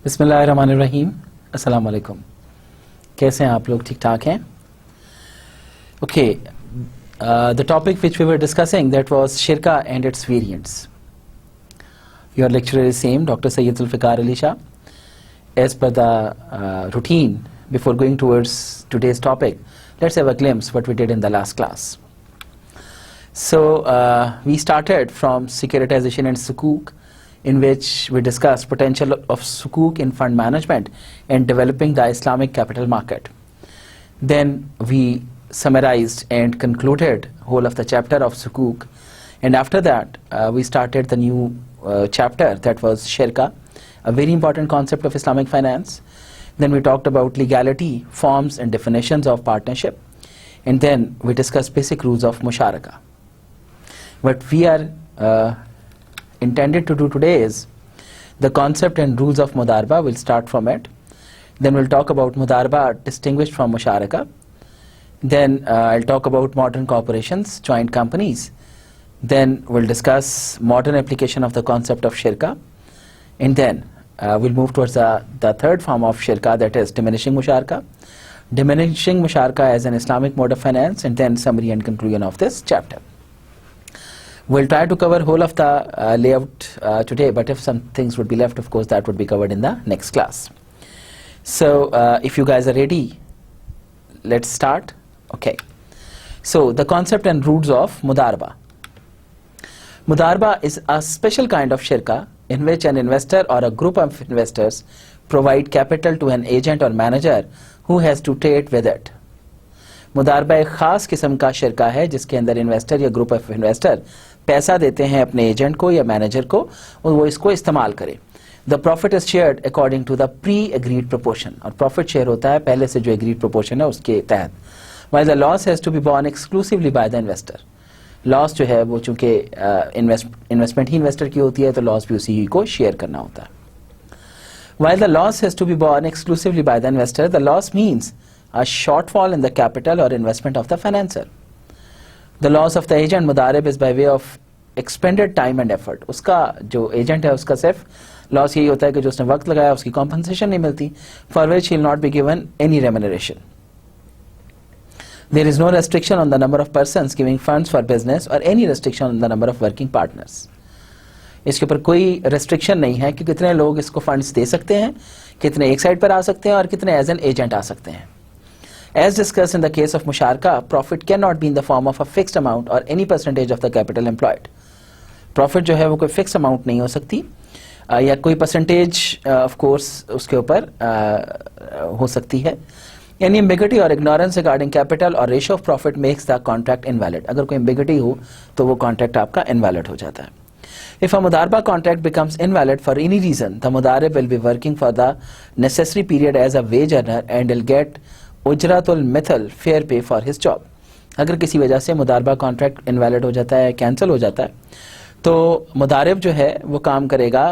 बिस्मिल्लाहिर्रहमानिर्रहीम। अस्सलाम वालेकुम। कैसे हैं आप लोग? ठीक ठाक हैं? Okay, the topic which we were discussing, that was shirka and its variants. Your lecturer is same, Dr. Sayyid Zulfikar Ali Shah. As per the routine, before going towards today's topic, let's have a glimpse what we did in the last class. So we started from securitization and sukuk, in which we discussed potential of sukuk in fund management and developing the Islamic capital market. Then we summarized and concluded whole of the chapter of sukuk, and after that we started the new chapter, that was shirka, a very important concept of Islamic finance. Then we talked about legality, forms and definitions of partnership, and then we discussed basic rules of musharaka. What we are intended to do today is the concept and rules of mudarba. We'll start from it. Then we'll talk about mudarba distinguished from musharaka. Then I'll talk about modern corporations, joint companies. Then we'll discuss modern application of the concept of shirka. And then we'll move towards the third form of shirka, that is diminishing musharaka. Diminishing musharaka as an Islamic mode of finance, and then summary and conclusion of this chapter. We'll try to cover whole of the layout today, but if some things would be left, of course, that would be covered in the next class. So if you guys are ready, let's start. Okay. So the concept and rules of mudarba. Mudarba is a special kind of shirka in which an investor or a group of investors provide capital to an agent or manager who has to trade with it. मुदारबा एक ख़ास किस्म का शिरका है जिसके अंदर investor या group of investor पैसा देते हैं अपने एजेंट को या मैनेजर को और वो इसको इस्तेमाल करे. The profit is shared according to the pre agreed proportion, और प्रॉफिट शेयर होता है पहले से जो एग्रीड प्रोपोर्शन है उसके तहत. While the loss has to be borne exclusively by the investor. Loss जो है वो चूँकि इन्वेस्टमेंट ही इन्वेस्टर की होती है तो लॉस भी उसी को शेयर करना होता है. While the loss has to be borne exclusively by the investor, the loss means a shortfall in the capital or investment of the financer. The loss of the agent mudarib is by way of expended time and effort. उसका जो agent है उसका सिर्फ loss यही होता है कि जो उसने वक्त लगाया उसकी कॉम्पनसेशन नहीं मिलती, for which he will not be given any remuneration. There is no restriction on the number of persons giving funds for business or any restriction on the number of working partners. इसके ऊपर कोई restriction नहीं है कि कितने लोग इसको funds दे सकते हैं, कितने एक साइड पर आ सकते हैं और कितने एज एन एजेंट आ सकते हैं. As discussed in the case of musharaka, profit cannot be in the form of a fixed amount or any percentage of the capital employed. Profit जो है वो कोई fixed amount नहीं हो सकती या कोई percentage of course उसके ऊपर हो सकती है. Any ambiguity or ignorance regarding capital or ratio of profit makes the contract invalid. अगर कोई ambiguity हो तो वो contract आपका invalid हो जाता है. If a mudarba contract becomes invalid for any reason, the mudarib will be working for the necessary period as a wage earner and will get उजरातुल मिथल fair pay for his job. अगर किसी वजह से मुदारबा contract invalid हो जाता है, cancel हो जाता है, तो मुदारिब जो है वो काम करेगा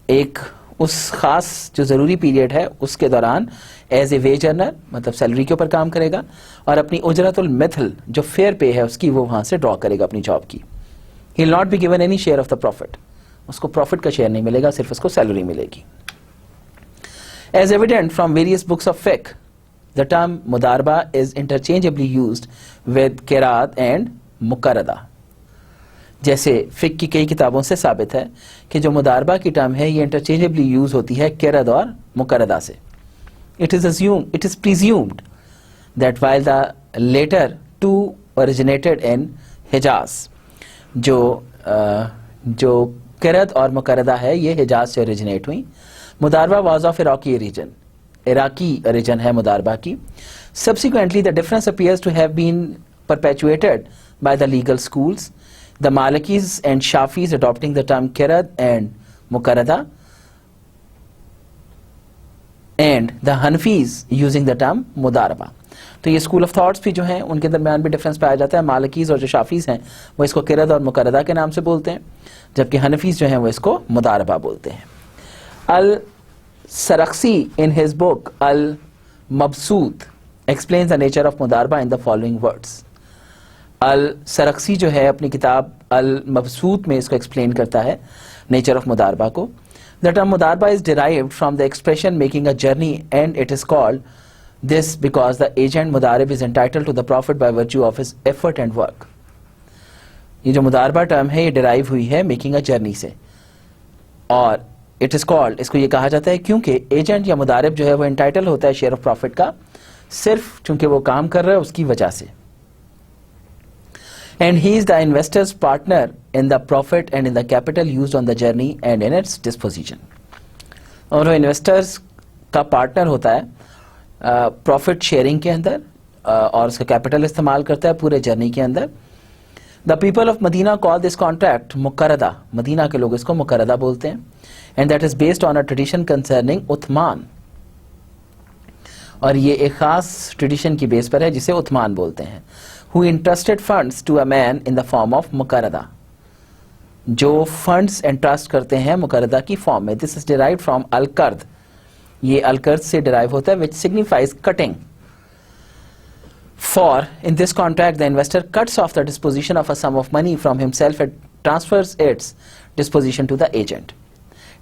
एक उस ख़ास जो ज़रूरी पीरियड है उसके दौरान एज ए वेज अर्नर, मतलब सैलरी के ऊपर काम करेगा और अपनी उजरातुल मिथल जो फेयर पे है उसकी वो वहाँ से ड्रॉ करेगा अपनी जॉब की. He will not be given any share of the profit. उसको प्रॉफिट का शेयर नहीं मिलेगा, सिर्फ उसको सैलरी मिलेगी. As evident from various books of fiqh, the term mudarba is interchangeably used with qirat and muqarrada. जैसे फिक की कई किताबों से साबित है कि जो मुदारबा की टर्म है ये इंटरचेंजेबली यूज होती है क़िराद और मुक़र्रदा से. It is presumed that while the later two originated in Hijaz, जो क़िराद और मुक़र्रदा है ये हिजाज से ओरिजिनेट हुई. मुदारबा was of Iraqi region, Iraqi region है मुदारबा की. Subsequently, the difference appears to have been perpetuated by the legal schools, the Malikis and Shafis adopting the term Qirad and Muqarrada, and the Hanfis using the term Mudaraba. तो ये school of thoughts भी जो हैं उनके दरमियान भी difference पाया जाता है. मालिकीज और जो शाफीज हैं वो इसको क़िरद और मुक़र्रदा के नाम से बोलते हैं, जबकि हनफीज जो हैं वो इसको मुदारबा बोलते हैं. Al-Sarakhsi in his book Al-Mabsut explains the nature of mudarba in the following words. Al-Sarakhsi जो है अपनी किताब Al-Mabsut में इसको एक्सप्लेन करता है नेचर ऑफ मुदारबा को. The term mudarba is derived from the expression making a journey, and it is called this because the agent mudarib is entitled to the profit by virtue of his effort and work. ये जो मुदारबा term है ये derive हुई है making a journey से, और it is called, इसको ये कहा जाता है क्योंकि एजेंट या मुदारिब जो है वो एंटाइटल होता है शेयर ऑफ प्रॉफिट का सिर्फ चूंकि वो काम कर रहा है उसकी वजह से. And he is the investors partner in the profit and in the capital used on the journey and in its disposition. और वो इन्वेस्टर्स का पार्टनर होता है प्रॉफिट शेयरिंग के अंदर और उसका कैपिटल इस्तेमाल करता है पूरे जर्नी के अंदर. The people of Medina call this contract मुकरदा, मदीना के लोग इसको मुकरदा बोलते हैं, and that is based on a tradition concerning Uthman. और ये एक खास ट्रेडिशन की बेस पर है जिसे उथमान बोलते हैं. Who entrusted funds to a man in the form of मुकरदा, जो फंड्स एंट्रस्ट करते हैं मुकरदा की फॉर्म में. दिस इज डिराइव्ड फ्रॉम अलकर्द, ये अलकर्द से डिराइव होता है, which signifies cutting. For in this contract the investor cuts off the disposition of a sum of money from himself and transfers its disposition to the agent.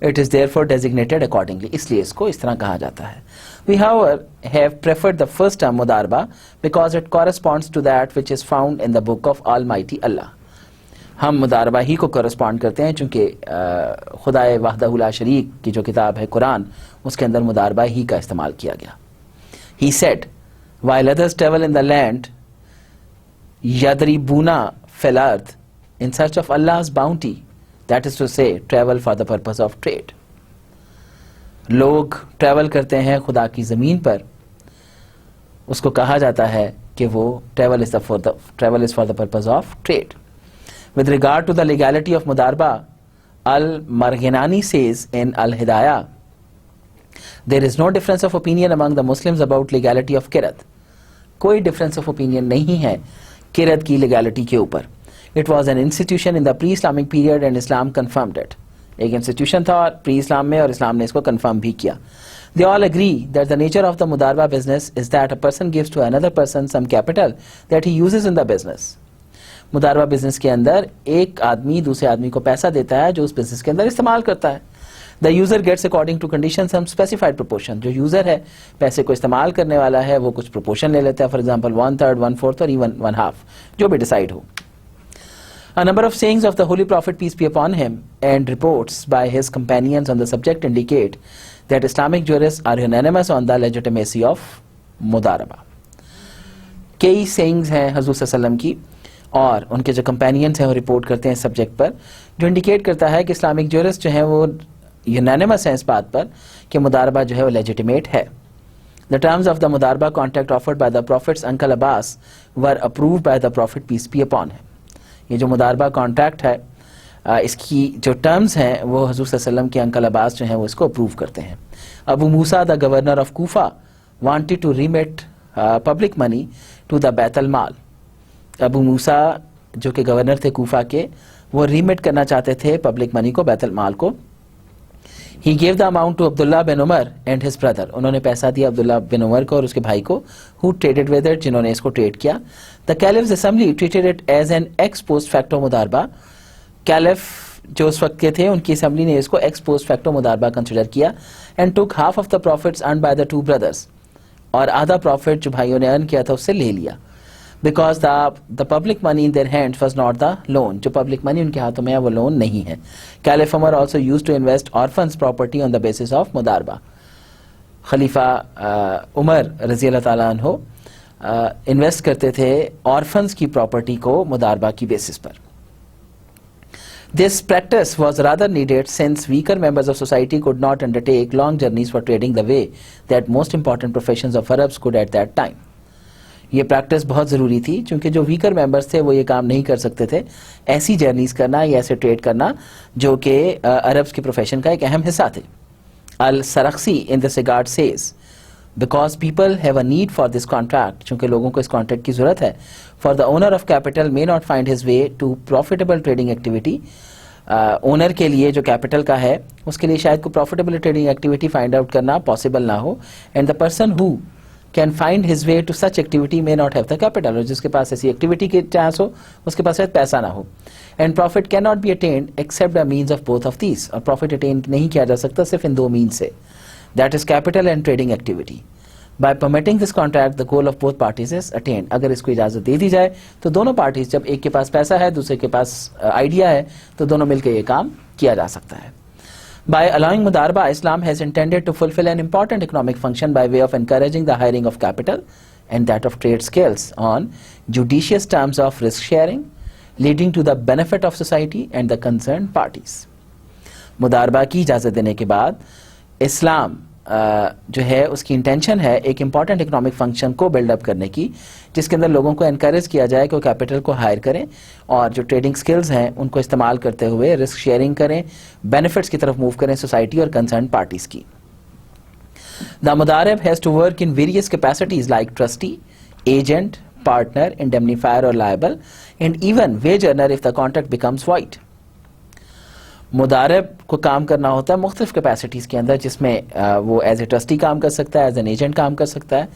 It is therefore designated accordingly. इसलिए इसको इस तरह कहा जाता है. We however have preferred the first term mudarba because it corresponds to that which is found in the book of Almighty Allah. हम मुदारबा ही को correspond करते हैं चूंकि खुदाए वहदहु ला शरीक की जो किताब है कुरान उसके अंदर मुदारबा ही का इस्तेमाल किया गया. He said, while others travel in the land, yadribuna fil ard in search of Allah's bounty, that is to say, travel for the purpose of trade. लोग ट्रैवल करते हैं खुदा की ज़मीन पर, उसको कहा जाता है कि वो travel is for the purpose of trade. With regard to the legality of mudarba, Al-Marghinani says in Al-Hidayah, there is no difference of opinion among the Muslims about legality of किरत. कोई difference of opinion नहीं है किरत की legality के ऊपर. It was an institution in the pre-Islamic period and Islam confirmed it. एक institution था pre-Islam में और इस्लाम ने इसको confirm भी किया. They all agree that the nature of the mudarba business is that a person gives to another person some capital that he uses in the business. मुदारबा business के अंदर एक आदमी दूसरे आदमी को पैसा देता है जो उस बिजनेस के अंदर इस्तेमाल करता है. The user gets according to condition some specified proportion. जो यूजर है पैसे को इस्तेमाल करने वाला है वो कुछ प्रोपोर्शन ले लेता है, फॉर एग्जांपल 1/3, 1/4 और इवन 1/2, जो भी डिसाइड हो. A number of sayings of the Holy Prophet, peace be upon him, and reports by his companions on the subject indicate that Islamic jurists are unanimous on the legitimacy of mudaraba. कई sayings हैं हजूर सल्लल्लाहु अलैहि वसल्लम की और उनके जो companions हैं वो रिपोर्ट करते हैं इस सब्जेक्ट पर, जो इंडिकेट करता है कि इस्लामिक जूरिस्ट जो हैं वो यूनानिमस हैं इस बात पर कि मुदारबा जो है वो लेजिटिमेट है. द टर्म्स ऑफ द मुदारबा contract offered by the prophet's uncle Abbas were approved by the prophet, peace be upon him. ये जो मुदारबा कॉन्ट्रैक्ट है इसकी जो टर्म्स हैं वो हजूर सल्लल्लाहु अलैहि वसल्लम के अंकल अब्बास जो हैं वो इसको अप्रूव करते हैं. Abu Musa the governor of Kufa wanted to remit public money to the बैतुल माल. अबू मूसा जो कि गवर्नर थे कूफा के, वो रीमिट करना चाहते थे पब्लिक मनी को, बैतुल माल को. He gave the amount to Abdullah bin Umar and his brother. उन्होंने पैसा दिया अब्दुल्ला बिन उमर को और उसके भाई को, हु ट्रेडेड विद इट, जिन्होंने इसको ट्रेड किया. The caliph's assembly treated it as an ex post facto मुदारबा. कैलिफ जो उस वक्त के थे उनकी असेंबली ने इसको एक्स पोस्ट फैक्टो मुदारबा कंसिडर किया. And took half of the profits earned by the two brothers. और आधा प्रॉफिट जो भाइयों ने अर्न किया था उससे ले लिया. Because the public money in their hands was not the loan. जो public money उनके हाथों में है वो लोन नहीं है. Caliph Umar also used to invest orphans' property on the basis of मुदारबा. खलीफा उमर रजी अल्लाह ताला अन्हो इन्वेस्ट करते थे ऑर्फन्स की प्रॉपर्टी को मुदारबा की बेसिस पर. This practice was rather needed since weaker members of society could not undertake long journeys for trading the way that most important professions of Arabs could at that time. ये practice बहुत ज़रूरी थी क्योंकि जो weaker members थे वो ये काम नहीं कर सकते थे, ऐसी जर्नीज करना या ऐसे ट्रेड करना जो कि अरब्स के प्रोफेशन का एक अहम हिस्सा थे. Al Sarakhsi in this regard says, because people have a need for this contract, चूँकि लोगों को इस कॉन्ट्रैक्ट की ज़रूरत है. For the owner of capital may not find his way to profitable trading activity. Owner के लिए जो कैपिटल का है उसके लिए शायद को profitable trading activity find out करना पॉसिबल ना हो. And the person who can find his way to such activity may not have the capital, और जिसके पास ऐसी एक्टिविटी के चांस हो उसके पास शायद पैसा ना हो. And profit can not be attained except the means of both of these, और प्रॉफिट अटेन नहीं किया जा सकता सिर्फ इन दो मीन्स से, that is capital and trading activity. By permitting this contract, the goal of both parties is attained. अगर इसको इजाजत दे दी जाए तो दोनों पार्टीज, जब एक के पास पैसा है दूसरे के पास आइडिया है, तो दोनों मिलकर ये काम किया जा सकता है. By allowing mudarba, Islam has intended to fulfill an important economic function by way of encouraging the hiring of capital and that of trade skills on judicious terms of risk sharing, leading to the benefit of society and the concerned parties. मुदारबा की इजाजत देने के बाद इस्लाम जो है उसकी intention है एक इम्पॉर्टेंट इकोनॉमिक फंक्शन को बिल्डअप करने की, जिसके अंदर लोगों को एनकरेज किया जाए कि वो कैपिटल को हायर करें और जो ट्रेडिंग स्किल्स हैं उनको इस्तेमाल करते हुए रिस्क शेयरिंग करें, बेनिफिट्स की तरफ मूव करें सोसाइटी और कंसर्न पार्टीज की. द मुदारिब has to work in various capacities like trustee, agent, partner, indemnifier और liable, and even wage earner if the contract becomes void. मुदारिब को काम करना होता है मुख्तलिफ कैपेसिटीज़ के अंदर, जिसमें वो एज ए ट्रस्टी काम कर सकता है, एज एन एजेंट काम कर सकता है,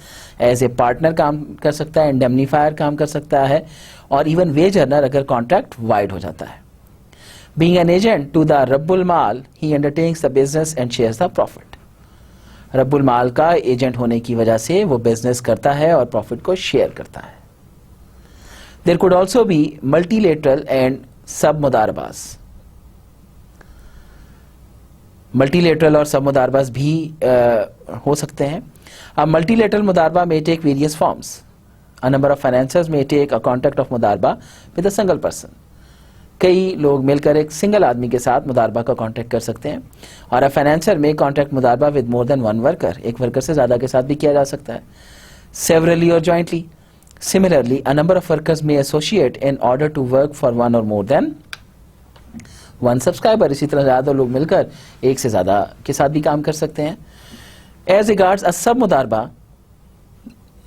एज ए पार्टनर काम कर सकता है, इंडेमनीफायर काम कर सकता है, और इवन वेज अर्नर अगर कॉन्ट्रैक्ट वाइड हो जाता है. Being an agent to the रब्बुल माल, he undertakes the business and shares the profit. रब्बुल माल का एजेंट होने की वजह से वो बिजनेस करता है और प्रॉफिट को शेयर करता है. There could also be multilateral and sub मुदारबास. मल्टीलेटरल और सब मुदारबास भी हो सकते हैं. अब मल्टीलेटरल मुदारबा may take various forms. A number of financiers may take a contract of मुदारबा विद अ सिंगल पर्सन. कई लोग मिलकर एक सिंगल आदमी के साथ मुदारबा का कॉन्ट्रैक्ट कर सकते हैं. और अ फाइनेंसर में कॉन्ट्रैक्ट मुदारबा with more than one worker, एक वर्कर से ज़्यादा के साथ भी किया जा सकता है, सेवरली और jointly. Similarly a number of workers may associate in order to work for one और मोर देन वन सब्सक्राइबर. इसी तरह ज़्यादा लोग मिलकर एक से ज़्यादा के साथ भी काम कर सकते हैं. एज रिगार्ड्स अ सब मुदारबा,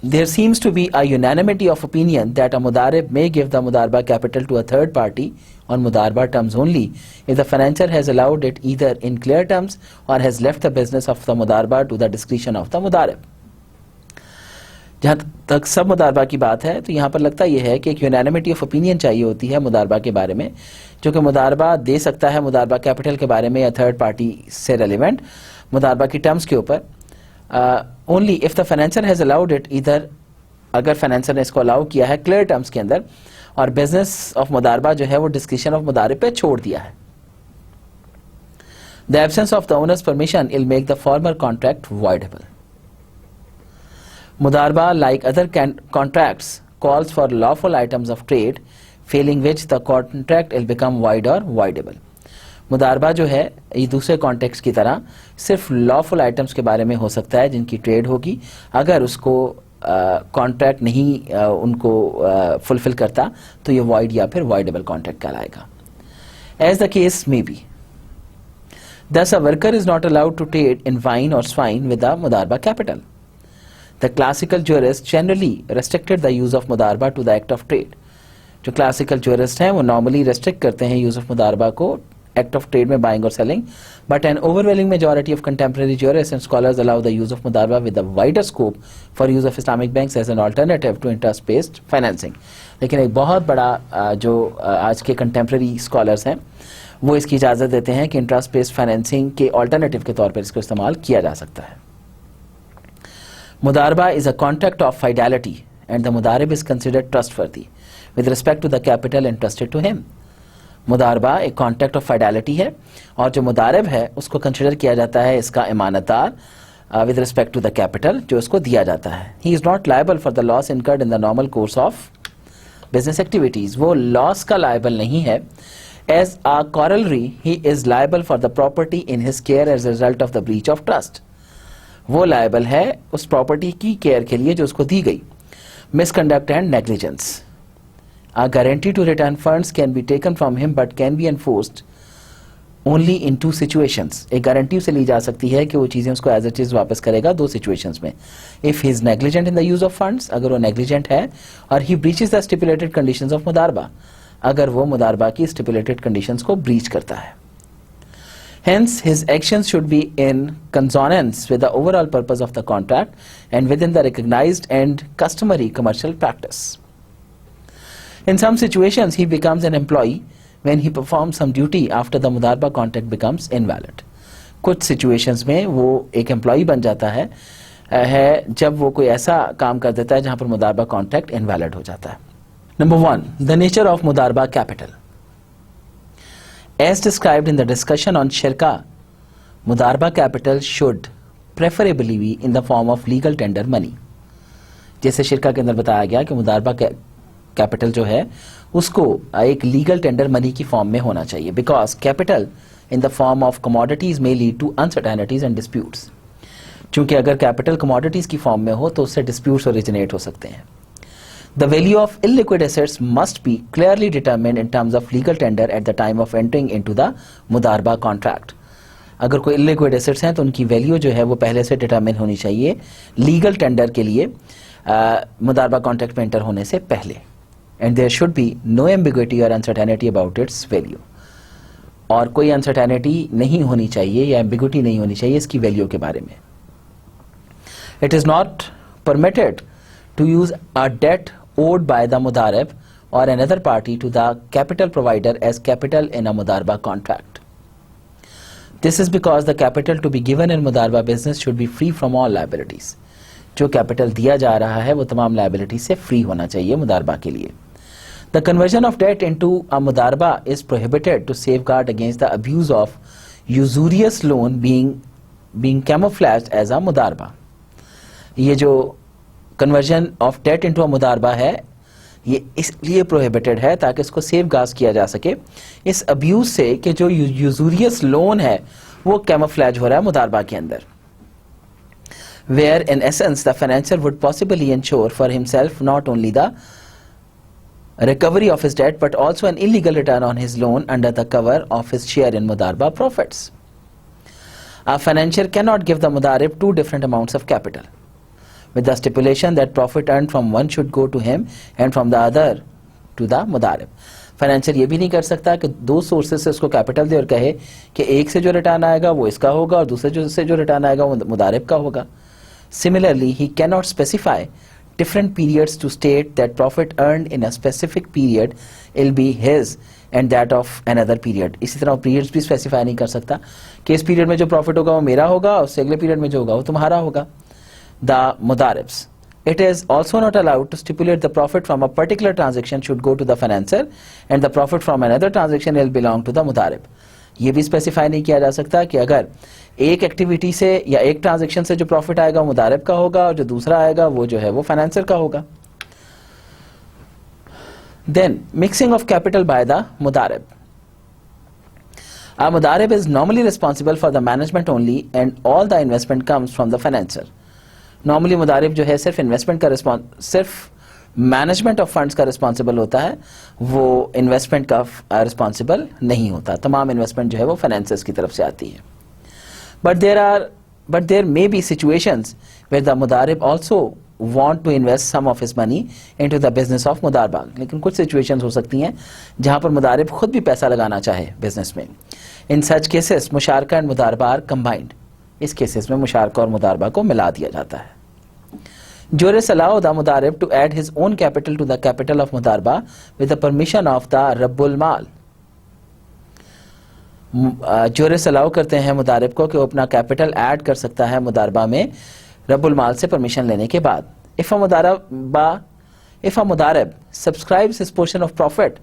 there seems to be a unanimity of opinion that a mudarib may give the mudarba capital to a third party on mudarba terms only if the financier has allowed it either in clear terms or has left the business of the mudarba to the discretion of the mudarib. जहाँ तक सब मुदारबा की बात है तो यहाँ पर लगता यह है कि एक यूनानिमिटी ऑफ ओपिनियन चाहिए होती है मुदारबा के बारे में, जो कि मुदारबा दे सकता है मुदारबा कैपिटल के बारे में या थर्ड पार्टी से रेलिवेंट मुदारबा की टर्म्स के ऊपर. Only if the financier has allowed it, इधर अगर फाइनेंसर ने इसको अलाउ किया है क्लियर टर्म्स के अंदर और बिजनेस ऑफ मुदारबा जो है वो डिस्क्रिशन ऑफ मुदारिब पे छोड़ दिया है. The absence of the owners permission will make the former contract voidable. Mudarba, like other contracts, calls for lawful items of trade, failing which the contract will become void or voidable. मुदारबा जो है ये दूसरे context की तरह सिर्फ lawful items के बारे में हो सकता है जिनकी ट्रेड होगी. अगर उसको कॉन्ट्रैक्ट नहीं उनको फुलफिल करता तो ये वॉइड या फिर वॉइडेबल कॉन्ट्रैक्ट कहलाएगा. As the case may be. Thus, a worker is not allowed to trade in wine or swine with a mudarba capital. The classical jurists generally restricted the use of mudarba to the act of trade. जो classical jurists हैं वो normally restrict करते हैं use of mudarba को act of trade में buying or selling, but an overwhelming majority of contemporary jurists and scholars allow the use of mudarba with a wider scope for use of Islamic banks as an alternative to interest-based financing. लेकिन एक बहुत बड़ा जो आज के contemporary scholars हैं वो इसकी इजाज़त देते हैं कि इंटरेस्ट बेस्ड फाइनेंसिंग के ऑल्टरनेटिव के तौर पर इसको इस्तेमाल किया जा सकता है. मुदारबा is a contract of fidelity and the मुदारिब is considered trustworthy with respect to the capital entrusted to him. मुदारबा एक कॉन्ट्रैक्ट ऑफ फाइडेलिटी है और जो मुदारिब है उसको कंसिडर किया जाता है इसका इमानतदार with respect to the capital जो इसको दिया जाता है. He is not liable for the loss incurred in the normal course of business activities. वो लॉस का लायबल नहीं है. As a corollary, he is liable for the property in his care as a result of the breach of trust. वो liable है उस property की care के लिए जो उसको दी गई. Misconduct and negligence. A guarantee to return funds can be taken from him but can be enforced only in two situations. एक guarantee उसे ली जा सकती है कि वो चीज़ें उसको as it is वापस करेगा दो situations में. If he is negligent in the use of funds, अगर वो negligent है और he breaches the stipulated conditions of मुदारबा, अगर वो मुदारबा की स्टिपुलेटेड कंडीशंस को ब्रीच करता है. Hence, his actions should be in consonance with the overall purpose of the contract and within the recognized and customary commercial practice. In some situations, he becomes an employee when he performs some duty after the मुदारबा contract becomes invalid. कुछ situations में वो एक employee बन जाता है जब वो कोई ऐसा काम कर देता है जहां पर मुदारबा contract invalid हो जाता है. Number 1, the nature of मुदारबा capital. As described in the discussion on shirka, mudarba capital should preferably be in the form of legal tender money. जैसे शिरका के अंदर बताया गया कि मुदारबा कैपिटल जो है उसको एक लीगल टेंडर मनी की फॉर्म में होना चाहिए, because capital in the form of commodities may lead to uncertainties and disputes. चूंकि अगर कैपिटल कमोडिटीज की फॉर्म में हो तो उससे डिस्प्यूट्स ओरिजिनेट हो सकते हैं. The value of illiquid assets must be clearly determined in terms of legal tender at the time of entering into the मुदारबा contract. अगर कोई illiquid assets हैं तो उनकी वैल्यू जो है वो पहले से डिटरमिन होनी चाहिए लीगल टेंडर के लिए मुदारबा कॉन्ट्रैक्ट में एंटर होने से पहले. And there should be no ambiguity और अनसर्टेनिटी अबाउट इट्स वैल्यू. और कोई अनसर्टेनिटी नहीं होनी चाहिए या एम्बिग्विटी नहीं होनी चाहिए इसकी वैल्यू के बारे में. It is not permitted to use a debt owed by the mudarib or another party to the capital provider as capital in a mudarba contract. This is because the capital to be given in mudarba business should be free from all liabilities. जो capital दिया जा रहा है वो तमाम liabilities से free होना चाहिए मुदारबा के लिए. The conversion of debt into a mudarba is prohibited to safeguard against the abuse of usurious loan being camouflaged as a mudarba. ये जो conversion of debt into a मुदारबा है ये इसलिए प्रोहिबिटेड है ताकि इसको सेफ गार्ड किया जा सके इस अब्यूज से कि जो यूजूरियस लोन है वो कैमोफ्लैज हो रहा है मुदारबा के अंदर. Where in essence the financier would possibly ensure for himself not only the recovery of his debt but also an illegal return on his loan under the cover of his share in mudarba profits. A financier cannot give the mudarib two different amounts of capital with the stipulation that profit earned from one should go to him and from the other to the mudarib. Financier ये भी नहीं कर सकता कि दो sources से उसको capital दे और कहे कि एक से जो रिटर्न आएगा वो इसका होगा और दूसरे से जो रिटर्न आएगा वो मुदारिब का होगा. Similarly he can not specify different periods to state that profit earned in a specific period will be his and that of another period. इसी तरह periods भी specify नहीं कर सकता कि इस period में जो profit होगा वो मेरा होगा और उससे अगले period में जो होगा वो तुम्हारा होगा. The mudaribs. It is also not allowed to stipulate the profit from a particular transaction should go to the financier and the profit from another transaction will belong to the mudarib. ये भी specify नहीं किया जा सकता कि अगर एक activity से या एक ट्रांजैक्शन से जो प्रॉफिट आएगा वो मुदारिब का होगा और जो दूसरा आएगा वो जो है वो फाइनेंसर का होगा. Then mixing of capital by the मुदारिब. A mudarib is normally responsible for the management only and all the investment comes from the financier. Normally मुदारिब जो है सिर्फ इन्वेस्टमेंट का सिर्फ मैनेजमेंट ऑफ फंड्स का रिस्पॉन्सिबल होता है, वो इन्वेस्टमेंट का रिस्पॉन्सिबल नहीं होता. तमाम इन्वेस्टमेंट जो है वो फाइनेंसर्स की तरफ से आती है. But there may be situations where the मुदारिब also want to invest some of his money into the business of मुदारबा. लेकिन कुछ सिचुएशंस हो सकती हैं जहां पर मुदारिब खुद भी पैसा लगाना चाहे बिजनेस में. इन सच केसेस मुशारका एंड मुदारबा आर कंबाइंड. इस केसेस में मुशारका और मुदारबा को मिला दिया जाता है. Juris allow the mudarib to add his own capital to the capital of mudarba with the permission of the Rabbul Mal. Juris allow करते हैं मुदारिब को कि वो अपना कैपिटल ऐड कर सकता है मुदारबा में रब्बुल माल से परमिशन लेने के बाद. If a mudarib subscribes his portion of profit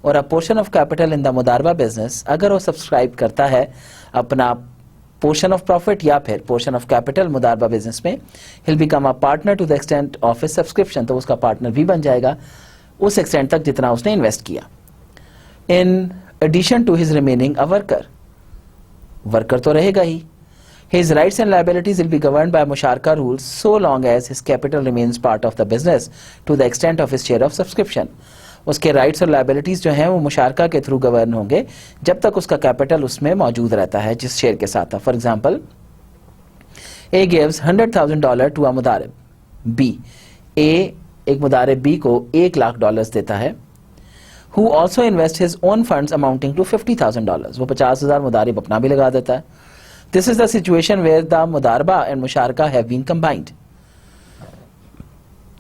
or a portion of capital in the mudarba business, अगर वो सब्सक्राइब करता है अपना पोर्शन ऑफ प्रॉफिट या फिर पोर्शन ऑफ कैपिटल मुदारबा बिजनेस में, he'll become a partner to the extent of his subscription. तो उसका पार्टनर भी बन जाएगा उस एक्सटेंट तक जितना उसने इन्वेस्ट किया. In addition to his remaining a worker तो रहेगा ही. His rights and liabilities will be governed by musharka rules so long as his capital remains part of the business to the extent of his share of subscription. उसके rights और liabilities जो हैं वो मुशारका के through govern होंगे जब तक उसका कैपिटल उसमें मौजूद रहता है जिस शेयर के साथ था. For example, A gives $100,000 to a मुदारिब बी. ए एक मुदारिब बी को $1,00,000 देता है, who also invest his own funds amounting to $50,000. वो 50,000 मुदारिब अपना भी लगा देता है. This is the situation where the मुदारबा and मुशारका have been combined.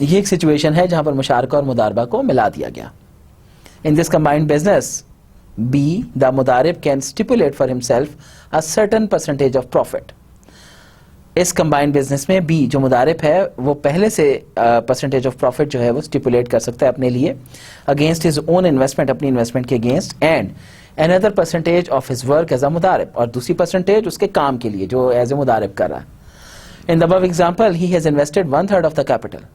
ये एक सिचुएशन है जहां पर मुशारका और मुदारबा को मिला दिया गया. In this combined business, B, the मुदारिब can stipulate for himself a certain percentage of profit. इस कंबाइंड बिजनेस में बी जो मुदारिब है वो पहले से परसेंटेज ऑफ प्रॉफिट जो है वो स्टिपुलेट कर सकता है अपने लिए अगेंस्ट हिज ओन इन्वेस्टमेंट, अपनी इन्वेस्टमेंट के against, and another percentage of his work as a मुदारिब, और दूसरी परसेंटेज उसके काम के लिए जो एज ए मुदारिब कर रहा है. In the above example he has invested 1/3 of the capital.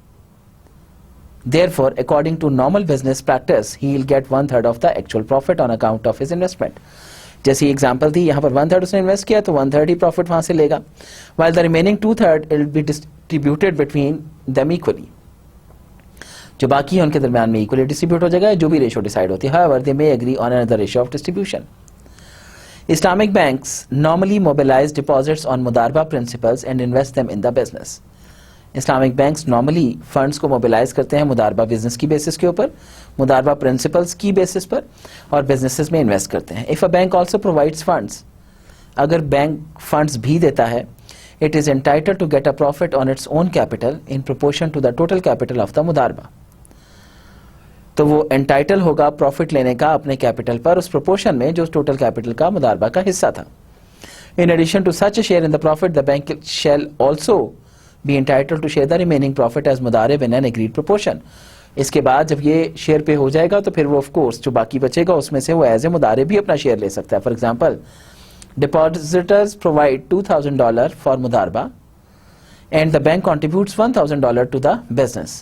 Therefore, according to normal business practice, he will get 1/3 of the actual profit on account of his investment. जैसी example थी, यहाँ पर 1/3 उसने invest किया तो 1/3 ही प्रॉफिट वहां से लेगा, while the remaining 2/3 will be distributed between them equally. जो बाकी है उनके दरमियान में इक्वली डिस्ट्रीब्यूट हो जाएगा, जो भी रेशियो डिसाइड होती है. However, they may agree on another ratio of distribution. Islamic banks normally mobilize deposits on mudarba principles and invest them in the business. Islamic banks normally funds को mobilise करते हैं मुदारबा business की basis के ऊपर, मुदारबा principles की basis पर, और businesses में इन्वेस्ट करते हैं. If a bank also provides funds, अगर बैंक फंड्स भी देता है, it is entitled to get a profit on its own capital in proportion to the total capital of the मुदारबा. तो वो एंटाइटल होगा प्रॉफिट लेने का अपने कैपिटल पर उस प्रोपोर्शन में जो टोटल कैपिटल का मुदारबा का हिस्सा था. In addition to such a share in the profit, the bank shall also be entitled to share the remaining profit as मुदारिब in an agreed proportion. इसके बाद जब ये शेयर पे हो जाएगा तो फिर वो ऑफ कोर्स जो बाकी बचेगा उसमें से वो एज ए मुदारिब भी अपना शेयर ले सकता है. For example, depositors provide $2,000 for मुदारबा and the bank contributes $1,000 to the business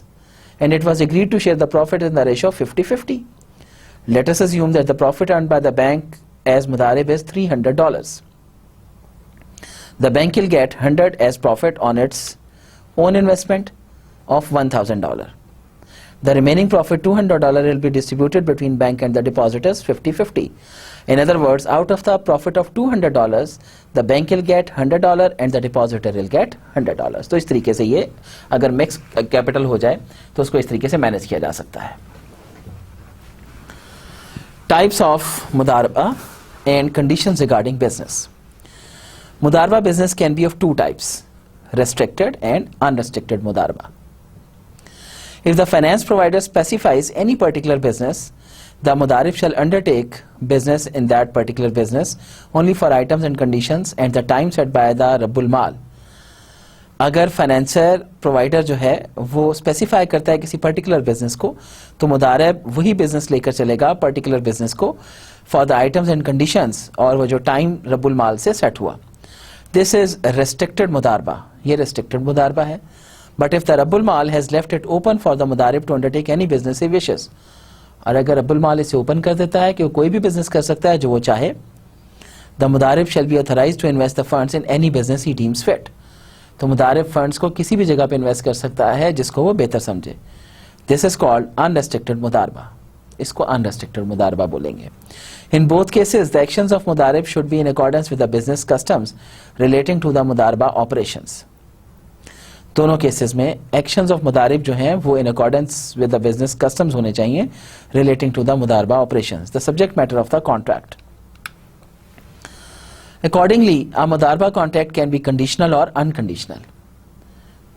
and it was agreed to share the profit in the ratio of 50-50. Let us assume that the profit earned by the bank as mudarib is $300. The bank will get 100 as profit on its own investment of $1,000. The remaining profit, $200, will be distributed between bank and the depositors 50-50. In other words, out of the profit of $200, the bank will get $100 and the depositor will get $100. तो इस तरीके से ये अगर mix capital हो जाए तो उसको इस तरीके से मैनेज किया जा सकता है. Types of मुदारबा and conditions regarding business. मुदारबा business can be of two types: restricted and unrestricted mudarba. If the finance provider specifies any particular business, the mudarib shall undertake business in that particular business only for items and conditions and the time set by the Rabbul Mal. अगर financer provider जो है वो specify करता है किसी particular business को, तो मुदारिब वही बिजनेस लेकर चलेगा पर्टिकुलर बिजनेस को for the items and conditions, और वो जो टाइम रब्बुल माल से सेट हुआ. दिस इज रेस्ट्रिक्टेड मुदारबा, ये रेस्ट्रिक्टेड मुदारबा है. बट इफ द रब्बुल माल has left it open for the मुदारिब to undertake any business he wishes, और अगर रब्बुल माल इसे ओपन कर देता है कि वो कोई भी बिजनेस कर सकता है जो वो चाहे, द मुदारिब shall be authorised to invest the funds in any business he deems fit. तो मुदारिब फंड्स को किसी भी जगह पे इन्वेस्ट कर सकता है जिसको वो बेहतर समझे. दिस इज कॉल्ड अनरेस्ट्रिक्टेड मुदारबा. इसको अनरेस्ट्रिक्टेड मुदारबा बोलेंगे. In both cases, the actions of mudarib should be in accordance with the business customs relating to the mudarba operations. दोनों केसेस में एक्शंस ऑफ मुदारिब जो हैं वो in accordance with the business customs होने चाहिए रिलेटिंग टू द मुदारबा operations, the subject matter of the contract. Accordingly, a mudarba contract can be conditional or unconditional.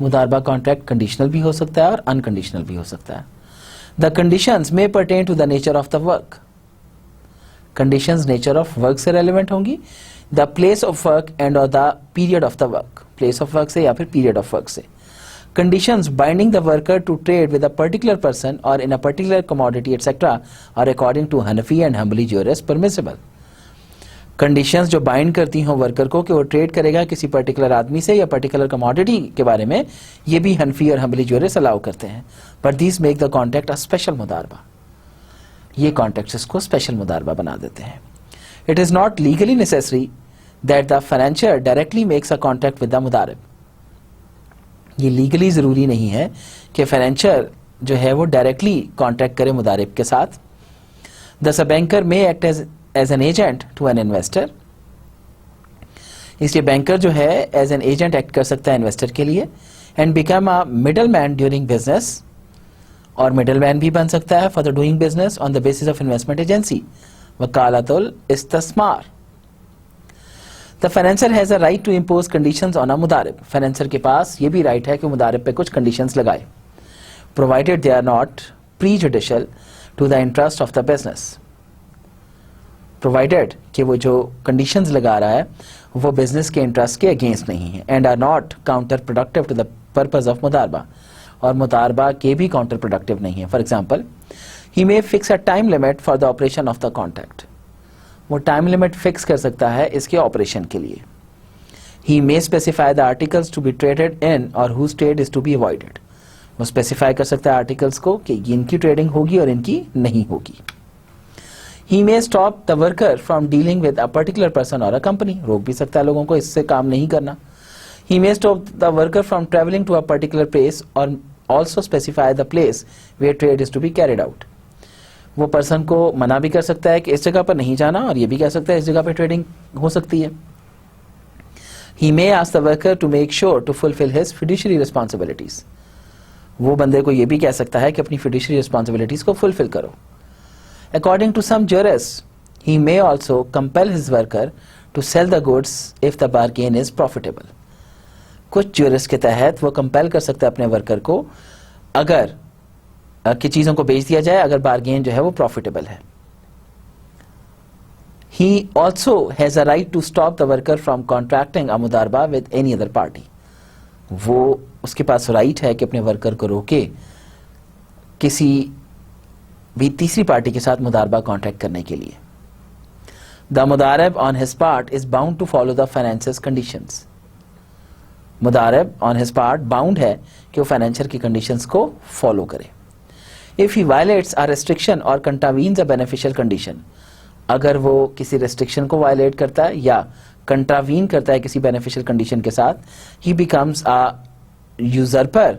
मुदारबा कॉन्ट्रैक्ट कंडीशनल भी हो सकता है और अनकंडीशनल भी हो सकता है. The conditions may pertain to the nature of the work. Conditions nature of work से रेलिवेंट होंगी. The place of work and और the period of the work, place of work से या फिर पीरियड ऑफ वर्क से. Conditions binding the worker to trade with a particular person और in a particular commodity etcetera are according to Hanafi and Hanbali jurists permissible. Conditions जो bind करती हों worker को कि वो ट्रेड करेगा किसी पर्टिकुलर आदमी से या पर्टिकुलर कमोडिटी के बारे में, ये भी हनफी और हम्बली ज्यूरिस अलाउ करते हैं. But these make the contract a special मुदारबा. ये कॉन्ट्रैक्ट्स को स्पेशल मुदारबा बना देते हैं. It is not legally necessary that the financier directly makes a contract with the मुदारिब. ये लीगली जरूरी नहीं है कि फाइनेंशियर जो है वो डायरेक्टली कॉन्ट्रैक्ट करे मुदारिब के साथ. Thus a banker may act as an agent to an investor. इसलिए बैंकर जो है एज एन एजेंट एक्ट कर सकता है इन्वेस्टर के लिए. And become a middle man during business, और मिडल मैन भी बन सकता है for the doing business on the basis of investment agency, वकालतुल इस्तिस्मार। The financier has a right to impose conditions on a मुदारिब, फाइनेंसर के पास ये भी राइट है कि मुदारिब पे कुछ कंडीशंस लगाए, provided they are not prejudicial to the interest of the business, provided कि वो जो कंडीशंस लगा रहा है वो बिजनेस के इंटरेस्ट के अगेंस्ट नहीं है, and are not counter productive to the purpose of मुदारबा, और मुदारबा के भी काउंटर प्रोडक्टिव नहीं है। For example, he may fix a time limit for the operation of the contract, वो टाइम लिमिट फिक्स कर सकता है इसके ऑपरेशन के लिए। He may specify the articles to be traded in और whose trade is to be avoided, वो specify कर सकता है आर्टिकल्स को कि इनकी ट्रेडिंग होगी और इनकी नहीं होगी। He may stop the worker from dealing with a particular person or a company, रोक भी सकता है लोगों को इससे काम नहीं करना। He may stop the worker from traveling to a particular place or also specify the place where trade is to be carried out. वो पर्सन को मना भी कर सकता है कि इस जगह पर नहीं जाना, और ये भी कह सकता है इस जगह पर ट्रेडिंग हो सकती है। He may ask the worker to make sure to fulfill his fiduciary responsibilities. वो बंदे को ये भी कह सकता है कि अपनी fiduciary responsibilities को fulfill करो। According to some jurists, he may also compel his worker to sell the goods if the bargain is profitable. कुछ jurists के तहत वो compel कर सकता है अपने वर्कर को अगर कि चीज़ों को बेच दिया जाए अगर बारगेन जो है वो प्रॉफिटेबल है। He also has a right to stop the worker from contracting a मुदारबा with any other party. वो उसके पास राइट है कि अपने वर्कर को रोके किसी भी तीसरी पार्टी के साथ मुदारबा कॉन्ट्रैक्ट करने के लिए। द मुदारब on his part is bound to follow the financial conditions, मुदारब ऑन हिज पार्ट बाउंड है कि वो फाइनेंशियल की कंडीशंस को फॉलो करे। If he violates a restriction और कंट्रावीन्स अ बेनिफिशियल कंडीशन, अगर वो किसी रेस्ट्रिक्शन को वायलेट करता है या कंट्रावीन करता है किसी बेनिफिशियल कंडीशन के साथ, he becomes a usurper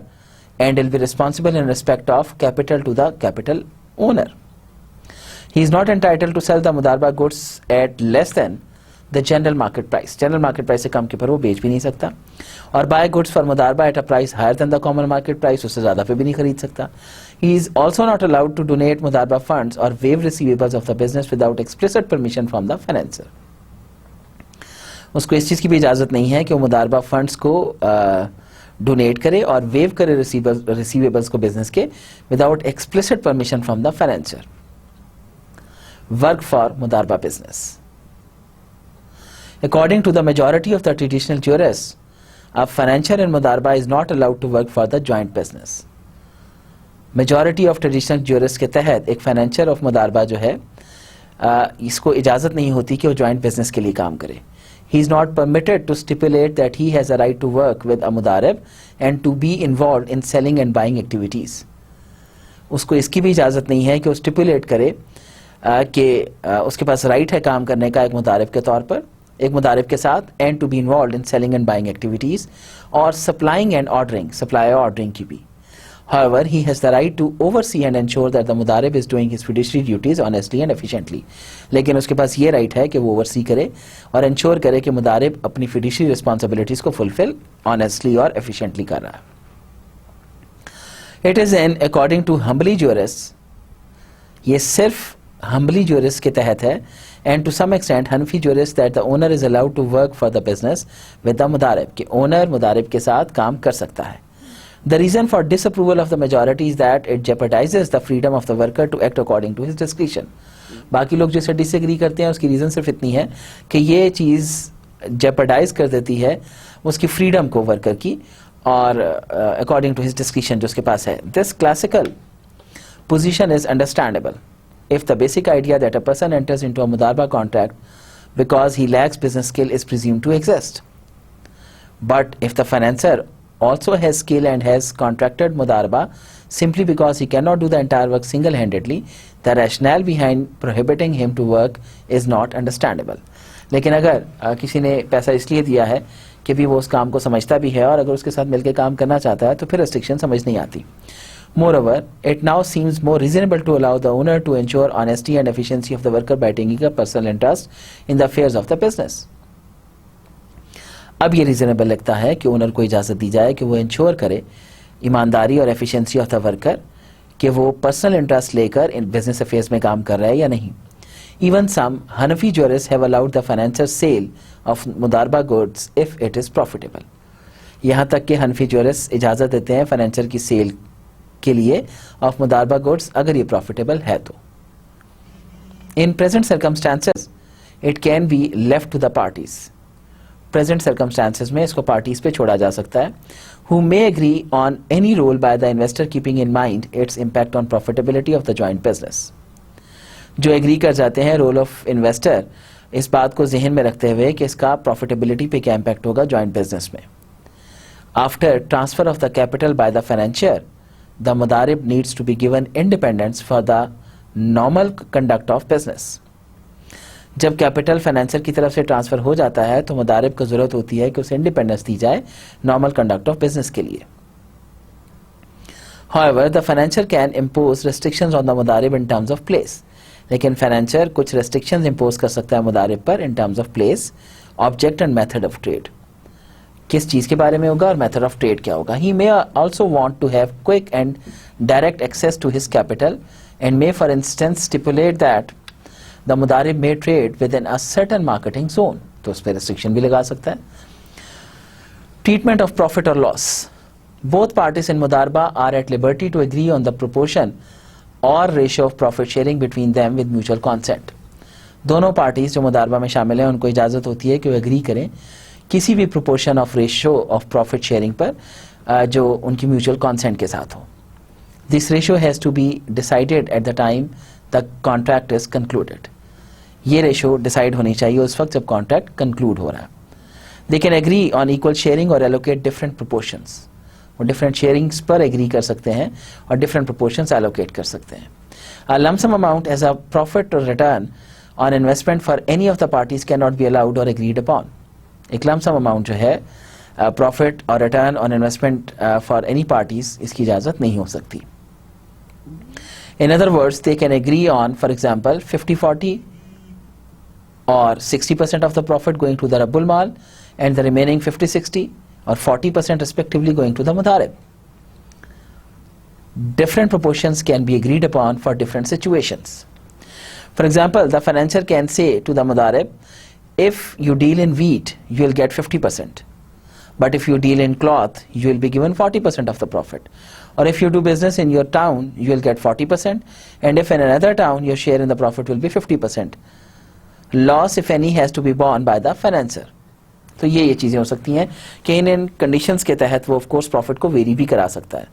and will be responsible in respect of capital to the capital owner. He is not entitled to sell the मुदारबा goods at less than the general market price. General market price से कम के पर वो बेच भी नहीं सकता, और buy goods for मुदारबा at a price higher than the common market price, उससे ज़्यादा पे भी नहीं खरीद सकता। He is also not allowed to donate मुदारबा funds or waive receivables of the business without explicit permission from the financier. उसको इस चीज़ की भी इजाज़त नहीं है कि वो मुदारबा फंड्स को डोनेट करे और वेव करे रिसीवेबल्स को बिजनेस के without explicit permission from the financier. Work for मुदारबा business. According to the majority of the traditional jurists, a financier in मुदारबा is not allowed to work for the joint business. Majority of traditional jurists के तहत एक financer of मुदारबा जो है इसको इजाज़त नहीं होती कि वो जॉइंट बिजनेस के लिए काम करे। He is not permitted to stipulate that he has a right to work with a मुदारिब and to be involved in selling and buying activities. उसको इसकी भी इजाज़त नहीं है कि वो स्टिपुलेट करे कि उसके पास राइट है काम करने का एक मुदारिब के तौर पर, एक मुदारिब के साथ, and to be involved in selling and buying activities और supplying and ordering, supply और ordering की भी। However, he has the right to oversee and ensure that the मुदारिब is doing his fiduciary duties honestly and efficiently. लेकिन उसके पास ये right है कि वो ओवरसी करे और इंश्योर करे कि मुदारिब अपनी fiduciary responsibilities को फुलफिल ऑनेस्टली और एफिशिएंटली कर रहा है। It is in according to humbly jurists, ये सिर्फ humbly jurists के तहत है, and to some extent Hanafi jurists that the owner is allowed to work for the business with the मुदारिब, कि ओनर मुदारिब के साथ काम कर सकता है। The reason for disapproval of the majority is that it jeopardizes the freedom of the worker to act according to his discretion. बाकी लोग जिससे डिसएग्री करते हैं उसकी रीज़न सिर्फ इतनी है कि ये चीज़ jeopardize कर देती है उसकी फ्रीडम को वर्कर की, और अकॉर्डिंग टू हिज डिस्क्रिशन जो उसके पास है। This classical position is understandable if the basic idea that a person enters into a mudarba contract because he lacks business skill is presumed to exist. But if the financier also has skill and has contracted mudarba simply because he cannot do the entire work single-handedly, the rationale behind prohibiting him to work is not understandable. लेकिन अगर किसी ने पैसा इसलिए दिया है कि भी वो उस काम को समझता भी है और अगर उसके साथ मिलकर काम करना चाहता है तो फिर restriction समझ नहीं आती। Moreover, it now seems more reasonable to allow the owner to ensure honesty and efficiency of the worker by taking a personal interest in the affairs of the business. अब ये रीजनेबल लगता है कि owner को इजाज़त दी जाए कि वो इंश्योर करे ईमानदारी और एफिशिएंसी ऑफ द वर्कर कि वो पर्सनल इंटरेस्ट लेकर इन बिजनेस अफेयर्स में काम कर रहा है या नहीं. Even some Hanafi jurists have allowed the financier sale of मुदारबा goods if it is profitable. यहाँ तक कि हनफी jurists इजाज़त देते हैं फाइनेंसर की सेल के लिए ऑफ मुदारबा गुड्स अगर ये प्रॉफिटेबल है तो. In present circumstances, it can be left to the parties. Present circumstances में इसको parties पे छोड़ा जा सकता है, who may agree on any role by the investor keeping in mind its impact on profitability of the joint business. जो agree कर जाते हैं रोल ऑफ इन्वेस्टर इस बात को जहन में रखते हुए कि इसका प्रॉफिटेबिलिटी पे क्या इम्पैक्ट होगा जॉइंट बिजनेस में. After transfer of the capital by the financier, the मुदारिब needs to be given independence for the normal conduct of business. जब कैपिटल फाइनेंसर की तरफ से ट्रांसफर हो जाता है तो मुदारिब को जरूरत होती है कि उसे इंडिपेंडेंस दी जाए नॉर्मल कंडक्ट ऑफ बिजनेस के लिए. However, the financier can impose restrictions on the मुदारिब in terms of place. लेकिन फाइनेंसर कुछ रेस्ट्रिक्शंस इंपोज कर सकता है मुदारिब पर इन terms of place, object and method of trade. किस चीज़ के बारे में होगा और मेथड ऑफ ट्रेड क्या होगा. He may also want to have quick and direct access to his capital and may for instance stipulate that the मुदारिब may trade within a certain marketing zone. तो उस पर restriction भी लगा सकता है. ट्रीटमेंट ऑफ प्रॉफिट और loss. Both parties in मुदारबा are at liberty to agree on the proportion और ratio of profit sharing between them with mutual consent. दोनों पार्टीज जो मुदारबा में शामिल हैं उनको इजाज़त होती है कि वो एग्री करें किसी भी proportion of ratio of profit sharing पर जो उनकी म्यूचुअल कॉन्सेंट के साथ हो. This ratio has to be decided at the time the contract is concluded. ये रेशियो डिसाइड होनी चाहिए उस वक्त जब कॉन्ट्रैक्ट कंक्लूड हो रहा है. They can agree on equal sharing और एलोकेट डिफरेंट प्रोपोर्शंस. वो डिफरेंट शेयरिंग्स पर एग्री कर सकते हैं और डिफरेंट प्रोपोर्शंस एलोकेट कर सकते हैं. A lump sum amount as a profit और return on investment for any of the parties can not be allowed और एग्रीड अपॉन. एक लम्प सम अमाउंट जो है प्रॉफिट और return on investment for any parties इसकी इजाज़त नहीं हो सकती. In other words they can agree on for example 50-40 और 60% of the profit going to the Rabbul Mal and the remaining 50-60 or 40% respectively going to the Mudarib. Different proportions can be agreed upon for different situations. For example, the financier can say to the Mudarib, if you deal in wheat, you will get 50%. But if you deal in cloth, you will be given 40% of the profit. Or if you do business in your town, you will get 40%. And if in another town, your share in the profit will be 50%. Loss, if any, has to be borne by the financier. तो ये चीज़ें हो सकती हैं कि इन conditions के तहत वो ऑफ कोर्स प्रॉफिट को वेरी भी करा सकता है.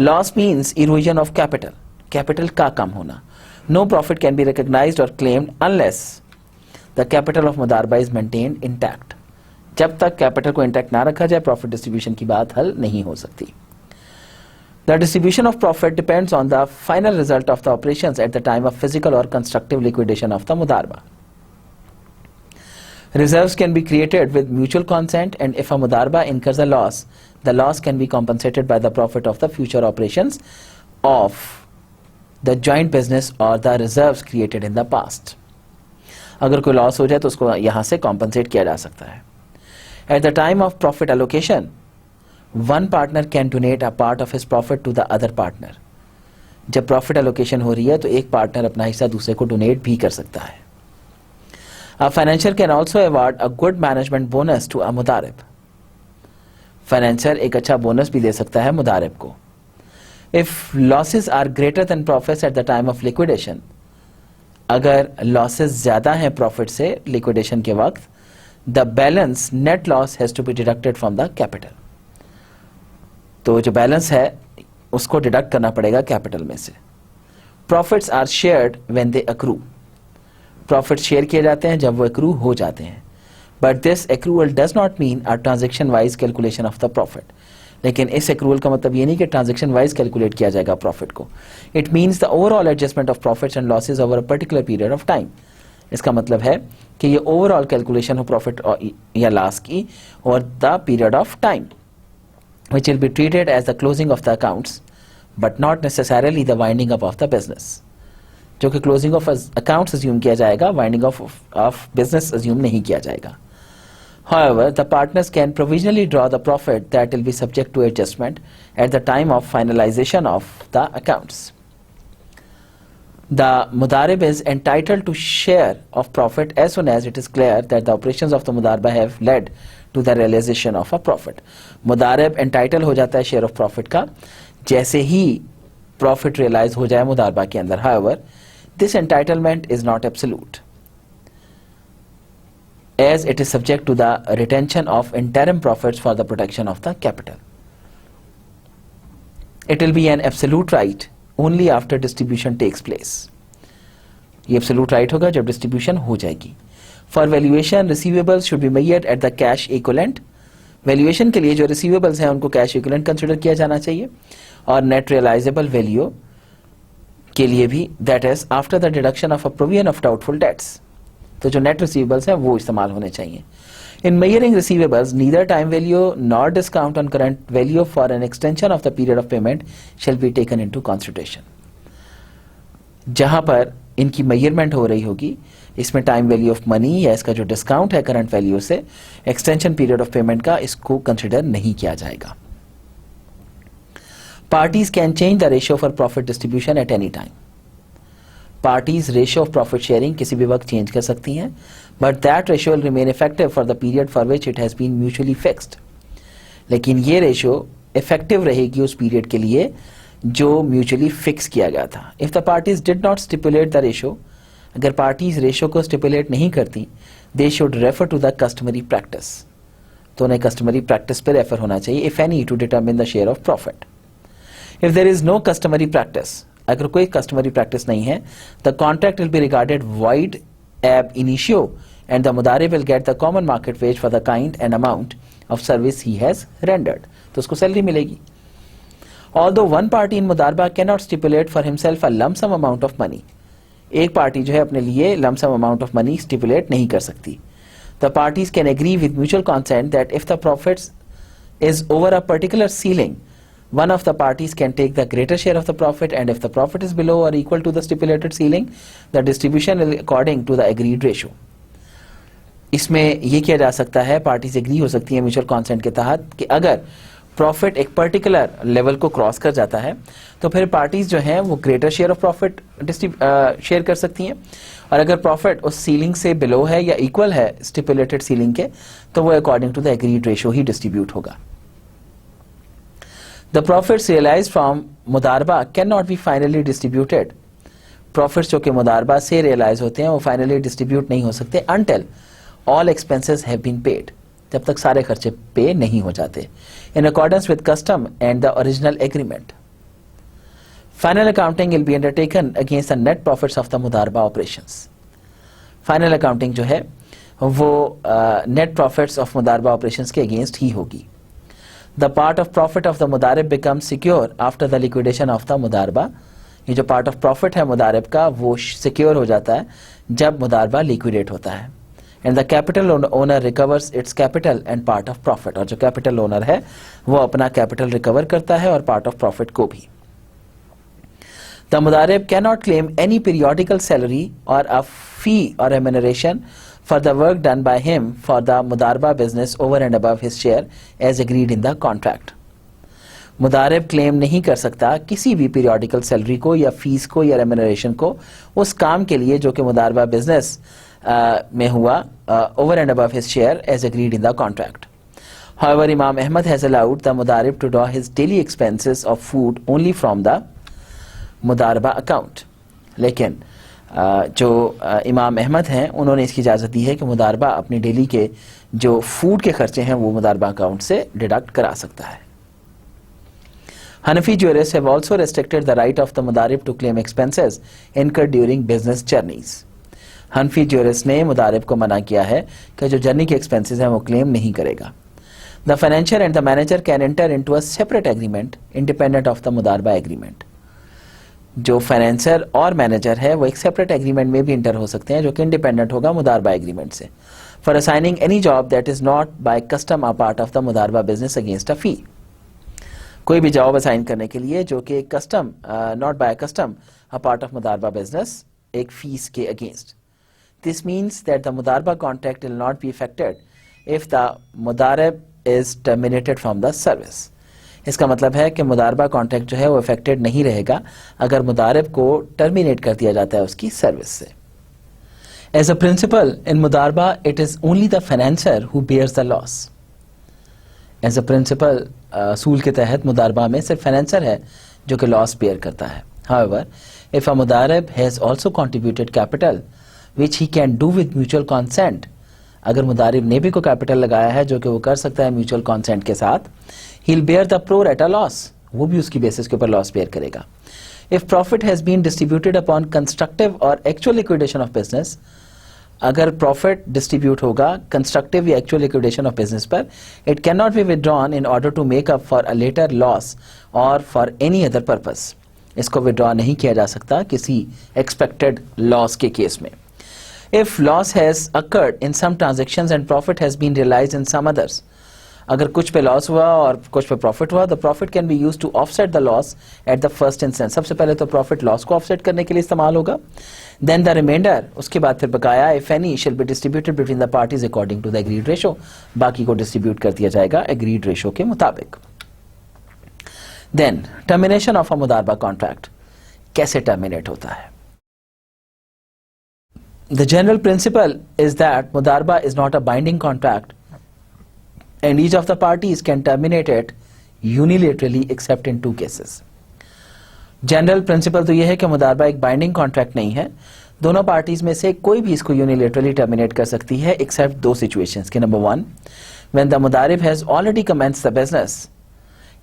Loss means erosion of capital, capital का कम होना. No profit can be recognised और claimed unless the capital of मुदारबा इज मेंटेन्ड इंटैक्ट. जब तक कैपिटल को इंटैक्ट ना रखा जाए प्रॉफिट डिस्ट्रीब्यूशन की बात हल नहीं हो सकती. The distribution of profit depends on the final result of the operations at the time of physical or constructive liquidation of the mudarba. Reserves can be created with mutual consent, and if a mudarba incurs a loss, the loss can be compensated by the profit of the future operations of the joint business or the reserves created in the past. अगर कोई loss हो जाए तो उसको यहाँ से compensate किया जा सकता है. At the time of profit allocation, one partner can donate a part of his profit to the other partner. जब प्रॉफिट एलोकेशन हो रही है तो एक पार्टनर अपना हिस्सा दूसरे को डोनेट भी कर सकता है. A financier can also award a good management bonus to a mudarib. Financier एक अच्छा बोनस भी दे सकता है मुदारिब को. If losses are greater than profits at the time of liquidation, अगर लॉसेस ज़्यादा हैं प्रॉफिट से लिक्विडेशन के वक्त, the balance net loss has to be deducted from the capital. तो जो बैलेंस है उसको डिडक्ट करना पड़ेगा कैपिटल में से. Profits are shared when they accrue. Profit share किए जाते हैं जब वो एक्रू हो जाते हैं. But this accrual does not mean a transaction wise calculation of the profit. लेकिन इस एक्रूअल का मतलब ये नहीं कि ट्रांजेक्शन वाइज कैलकुलेट किया जाएगा प्रॉफिट को. It means the overall adjustment of profits and losses over a particular period of time. इसका मतलब है कि ये ओवरऑल कैलकुलेशन हो प्रॉफिट या लॉस की और the period of time, which will be treated as the closing of the accounts, but not necessarily the winding up of the business. जो कि closing of accounts assume किया जाएगा, winding up of business assume नहीं किया जाएगा. However, the partners can provisionally draw the profit that will be subject to adjustment at the time of finalization of the accounts. The Mudarib is entitled to share of profit as soon as it is clear that the operations of the Mudarba have led to the realization of a profit. Mudarib entitled हो जाता है share of profit का जैसे ही profit realize हो जाए मुदारबा के अंदर. However, this entitlement is not absolute, as it is subject to the retention of interim profits for the protection of the capital. It will be an absolute right only after distribution takes place. ये absolute right होगा जब distribution हो जाएगी. For valuation, receivables should be measured at the cash equivalent. Valuation के लिए जो receivables हैं उनको cash equivalent consider किया जाना चाहिए. और net realizable value के लिए भी, that is after the deduction of a provision of doubtful debts. तो जो नेट रिसीवेबल्स हैं वो इस्तेमाल होने चाहिए. इन measuring receivables neither time value nor discount on current value for an extension of the period of payment shall be taken into consideration. जहां पर इनकी मेजरमेंट हो रही होगी इसमें टाइम वैल्यू ऑफ मनी या इसका जो डिस्काउंट है करंट वैल्यू से एक्सटेंशन पीरियड ऑफ पेमेंट का, इसको कंसिडर नहीं किया जाएगा. Parties can change the ratio for profit distribution at any time. Parties ratio of profit sharing किसी भी वक्त चेंज कर सकती हैं, but that ratio will remain effective for the period for which it has been mutually fixed. लेकिन ये ratio effective रहेगी उस पीरियड के लिए जो म्यूचुअली फिक्स किया गया था. If the parties did not stipulate the ratio, अगर पार्टीज रेशियो को स्टिपुलेट नहीं करती, they should refer to the customary practice. तो उन्हें कस्टमरी प्रैक्टिस पर रेफर होना चाहिए, if any, to determine the share of profit. If there is no customary practice, अगर कोई कस्टमरी प्रैक्टिस नहीं है, the contract will be regarded void ab initio and the मुदारिब will get the common market wage for the kind and amount of service he has rendered. तो उसको salary मिलेगी. Although one party in मुदारबा cannot stipulate for himself a lump sum amount of money, एक party जो है अपने लिए lump sum amount of money stipulate नहीं कर सकती. The parties can agree with mutual consent that if the profits is over a particular ceiling, one of the parties can take the greater share of the profit, and if the profit is below or equal to the stipulated ceiling, the distribution will according to the agreed ratio. इसमें ये किया जा सकता है, parties agree हो सकती है mutual consent के तहत कि अगर प्रॉफिट एक पर्टिकुलर लेवल को क्रॉस कर जाता है तो फिर पार्टीज जो हैं वो greater share of profit share कर सकती हैं, और अगर प्रॉफिट उस सीलिंग से बिलो है या इक्वल है स्टिपुलेटेड सीलिंग के, तो वो according to the agreed ratio ही डिस्ट्रीब्यूट होगा. The profits realized from मुदारबा cannot be finally distributed. Profits जो कि मुदारबा से realize होते हैं वो finally distribute नहीं हो सकते until all expenses have been paid. जब तक सारे खर्चे पे नहीं हो जाते. In accordance with custom and the original agreement. Final accounting will be undertaken against the net profits of the मुदारबा operations. Final accounting जो है वो net profits of मुदारबा operations के against ही होगी. The part of profit of the मुदारिब becomes secure after the liquidation of the मुदारबा. ये जो part of profit है मुदारिब का वो secure हो जाता है जब मुदारबा liquidate होता है. And the capital owner recovers its capital and part of profit. और जो capital owner है वो अपना capital recover करता है और part of profit को भी. The मुदारिब cannot claim any periodical salary or a fee or remuneration for the work done by him for the मुदारबा business over and above his share as agreed in the contract. मुदारिब claim नहीं कर सकता किसी भी periodical salary को या fees को या रेम्यूनरेशन को उस काम के लिए जो कि मुदारबा बिजनेस में हुआ over and above his share as agreed in the contract. However, Imam Ahmad has allowed the मुदारिब to draw his daily expenses of food only from the मुदारबा account. लेकिन जो इमाम अहमद हैं उन्होंने इसकी इजाज़त दी है कि मुदारबा अपनी डेली के जो फूड के खर्चे हैं वो मुदारबा अकाउंट से डिडक्ट करा सकता है. Hanafi jurists have also restricted the right of the मुदारिब to claim expenses incurred during business journeys. Hanafi jurists ने मुदारिब को मना किया है कि जो जर्नी के एक्सपेंसेस हैं वो क्लेम नहीं करेगा. The financier and the manager can enter into a separate agreement independent of the मुदारबा agreement. जो फाइनेंसर और मैनेजर है वो एक सेपरेट एग्रीमेंट में भी इंटर हो सकते हैं जो कि इंडिपेंडेंट होगा मुदारबा एग्रीमेंट से. For assigning any job that is not by custom a part of the मुदारबा बिजनेस अगेंस्ट अ फी. कोई भी जॉब असाइन करने के लिए जो कि custom not by custom a part of मुदारबा बिजनेस एक फीस के against. This means that the मुदारबा contract will not be affected if the मुदारिब is terminated from the service. इसका मतलब है कि मुदारबा कॉन्ट्रैक्ट जो है वो अफेक्टेड नहीं रहेगा अगर मुदारिब को टर्मिनेट कर दिया जाता है उसकी सर्विस से. एज अ प्रिंसिपल इन मुदारबा it is only the financer who bears the loss. As a principal असूल के तहत मुदारबा में सिर्फ फाइनेंसर है जो कि लॉस बेयर करता है. हाउएवर इफ अ मुदारिब has also contributed capital which he can do with mutual consent, अगर मुदारिब ने भी कोई कैपिटल लगाया है जो कि वो कर सकता है म्यूचुअल कंसेंट के साथ, he will bear the pro rata loss, वो भी उसकी बेसिस के ऊपर लॉस बेयर करेगा. If profit has been distributed upon constructive और एक्चुअल लिक्विडेशन ऑफ बिजनेस, अगर प्रॉफिट डिस्ट्रीब्यूट होगा कंस्ट्रक्टिव या एक्चुअल लिक्विडेशन ऑफ बिजनेस पर, it can not be withdrawn in order to make up for a later loss और for any other purpose. इसको withdraw नहीं किया जा सकता किसी एक्सपेक्टेड लॉस के केस में. If loss has occurred in some transactions and profit has been realized in some others, अगर कुछ पे लॉस हुआ और कुछ पे प्रॉफिट हुआ, the profit can be used to offset the loss at the first instance. सबसे पहले तो प्रॉफिट लॉस को ऑफसेट करने के लिए इस्तेमाल होगा. Then the remainder, उसके बाद फिर बकाया if any shall be distributed between the parties according to the agreed ratio. बाकी को डिस्ट्रीब्यूट कर दिया जाएगा agreed ratio के मुताबिक. Then termination of a मुदारबा contract, कैसे टर्मिनेट होता है? The general principle is that mudarba is not a binding contract and each of the parties can terminate it unilaterally except in two cases. General principle तो ये है कि मुदारबा एक binding contract नहीं है, दोनों पार्टीज में से कोई भी इसको यूनिलेटरली टर्मिनेट कर सकती है एक्सेप्ट दो सिचुएशंस के. Number one, when the mudarib has already commenced the business,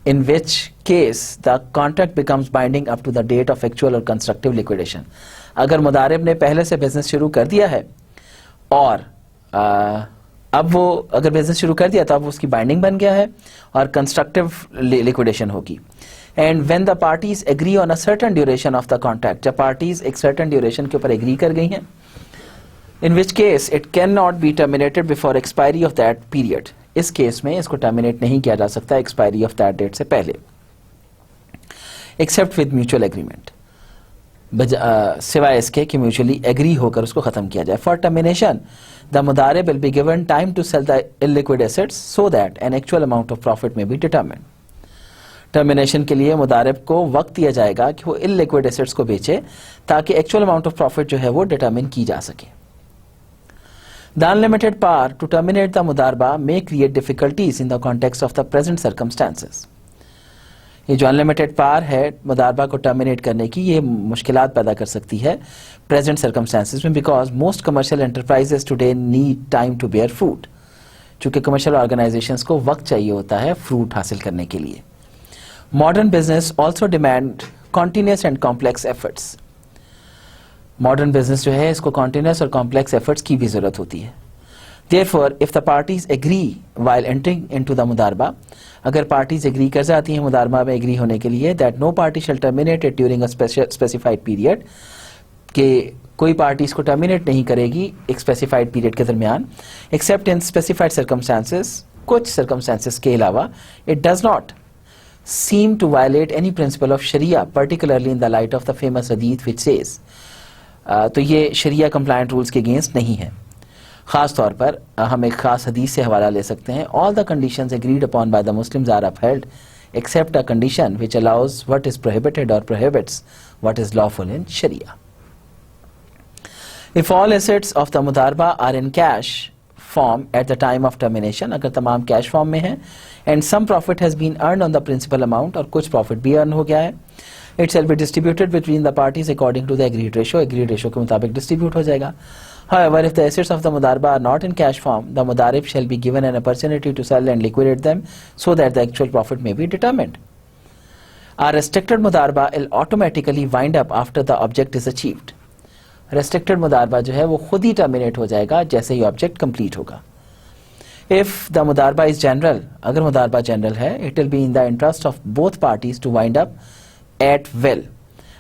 in which case the contract becomes binding up to the date of actual or constructive liquidation. अगर मुदारिब ने पहले से बिजनेस शुरू कर दिया है और अब वो अगर बिजनेस शुरू कर दिया तो अब उसकी बाइंडिंग बन गया है और कंस्ट्रक्टिव लिक्विडेशन होगी. And when the parties agree on a certain duration of the contract, जब पार्टीज एक सर्टेन ड्यूरेशन के ऊपर एग्री कर गई हैं, in which case it can not be terminated before expiry of that period. इस case में इसको टर्मिनेट नहीं किया जा सकता एक्सपायरी ऑफ दैट डेट से पहले, एक्सेप्ट विद म्यूचुअल एग्रीमेंट, सिवाय इसके कि म्यूचुअली एग्री होकर उसको खत्म किया जाए. फॉर टर्मिनेशन द मुदारिब will be given time to sell the illiquid assets so that an actual amount of profit may be determined. Termination के लिए मुदारिब को वक्त दिया जाएगा कि वो इलिक्विड एसेट्स को बेचे ताकि एक्चुअल अमाउंट ऑफ प्रॉफिट जो है वो डिटरमिन की जा सके. The unlimited power to terminate the मुदारबा may create difficulties in the context of the present circumstances. ये जो अनलिमिटेड पावर है मुदारबा को टर्मिनेट करने की, ये मुश्किलात पैदा कर सकती है प्रेजेंट सर्कमस्टांसेस में, because most commercial enterprises today need time to bear fruit. चूंकि कमर्शियल ऑर्गेनाइजेशंस को वक्त चाहिए होता है फ्रूट हासिल करने के लिए. Modern business also demand continuous and complex efforts. Modern business जो है इसको कॉन्टिन्यूस और कॉम्प्लेक्स एफर्ट्स की भी जरूरत होती है. Therefore, if the parties agree while entering into the मुदारबा, अगर पार्टीज एग्री कर जाती हैं मुदारबा में एग्री होने के लिए, that no party shall terminate it during a specified period, कि कोई पार्टी इसको टर्मिनेट नहीं करेगी एक स्पेसिफाइड पीरियड के दरमियान, एक्सेप्ट इन स्पेसिफाइड सर्कमस्टांसेस, कुछ सर्कमस्टांसेस के अलावा, it does not seem to violate any principle of Sharia, particularly in the light of the famous hadith which says, तो ये शरिया कंप्लायंट रूल्स के अगेंस्ट नहीं है. खास तौर पर हम एक खास हदीस से हवाला ले सकते हैं. All the conditions agreed upon by the Muslims are upheld except a condition which allows what is prohibited और prohibits what is lawful in शरिया. If all assets of the मुदारबा are in cash form at the time of termination, अगर तमाम cash form में है, and some profit has been earn on the principal amount, और कुछ profit भी earn हो गया है, it shall be distributed between the parties according to the agreed ratio, agreed ratio के मुताबिक डिस्ट्रीब्यूट हो जाएगा. However, if the assets of the mudarba are not in cash form, the mudarib shall be given an opportunity to sell and liquidate them so that the actual profit may be determined. A restricted mudarba will automatically wind up after the object is achieved. Restricted mudarba जो है वो खुद ही terminate हो जाएगा जैसे ही object complete होगा. If the mudarba is general, अगर मुदारबा general है, it will be in the interest of both parties to wind up at will.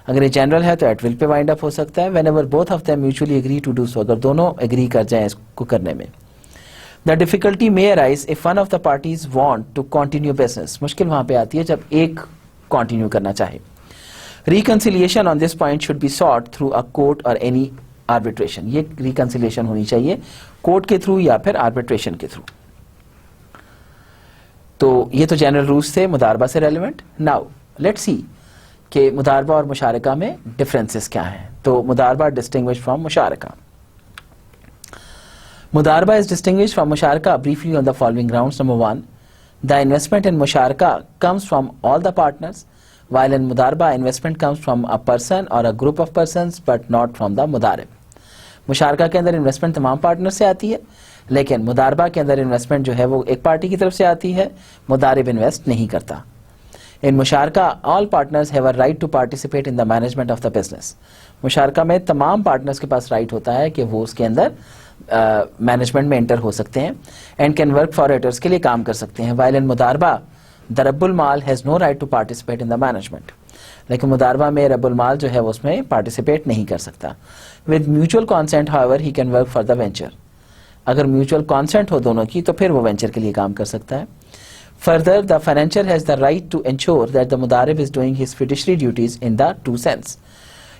अगर ये जनरल है तो एट विल पे वाइंड अप हो सकता है. Whenever both of them mutually agree to do so, अगर दोनों एग्री कर जाएं इसको करने में. The difficulty may arise if one of the parties want to continue business. मुश्किल वहां पे आती है जब एक कंटिन्यू करना चाहे. Reconciliation on this point should be sought through a court और एनी आर्बिट्रेशन. ये रिकंसिलिएशन होनी चाहिए कोर्ट के थ्रू या फिर आर्बिट्रेशन के थ्रू. तो ये तो जनरल रूल्स थे मुदारबा से रेलिवेंट. नाउ लेट्स सी कि मुदारबा और मुशारका में डिफरेंसेस क्या हैं. तो मुदारबा डिस्टिंग्विश फ्रॉम मुशारका. Mudarba is distinguished from Musharaka briefly on the following grounds. Number one, the investment in Musharaka comes from all the partners, while in Mudarba, investment comes from a person or a group of persons, but not from the Mudarib. मुशारका के अंदर investment तमाम partner से आती है, लेकिन मुदारबा के अंदर investment जो है वो एक पार्टी की तरफ से आती है, मुदारिब इन्वेस्ट नहीं करता. इन मुशारका all partners have a right to participate in the management of the business. मुशारका में तमाम पार्टनर्स के पास राइट होता है कि वो उसके अंदर मैनेजमेंट में एंटर हो सकते हैं and can work for eaters के लिए काम कर सकते हैं. वाइल इन मुदारबा द रब्बुल माल has no right to participate in the management. लेकिन मुदारबा में रब्बुल माल जो है वो उसमें पार्टिसिपेट नहीं कर सकता. With mutual consent however he can work for the venture. अगर म्यूचुअल कॉन्सेंट हो दोनों की तो फिर वो वेंचर के लिए काम कर सकता है. Further the financier has the right to ensure that the मुदारिब is doing his fiduciary duties in the true sense.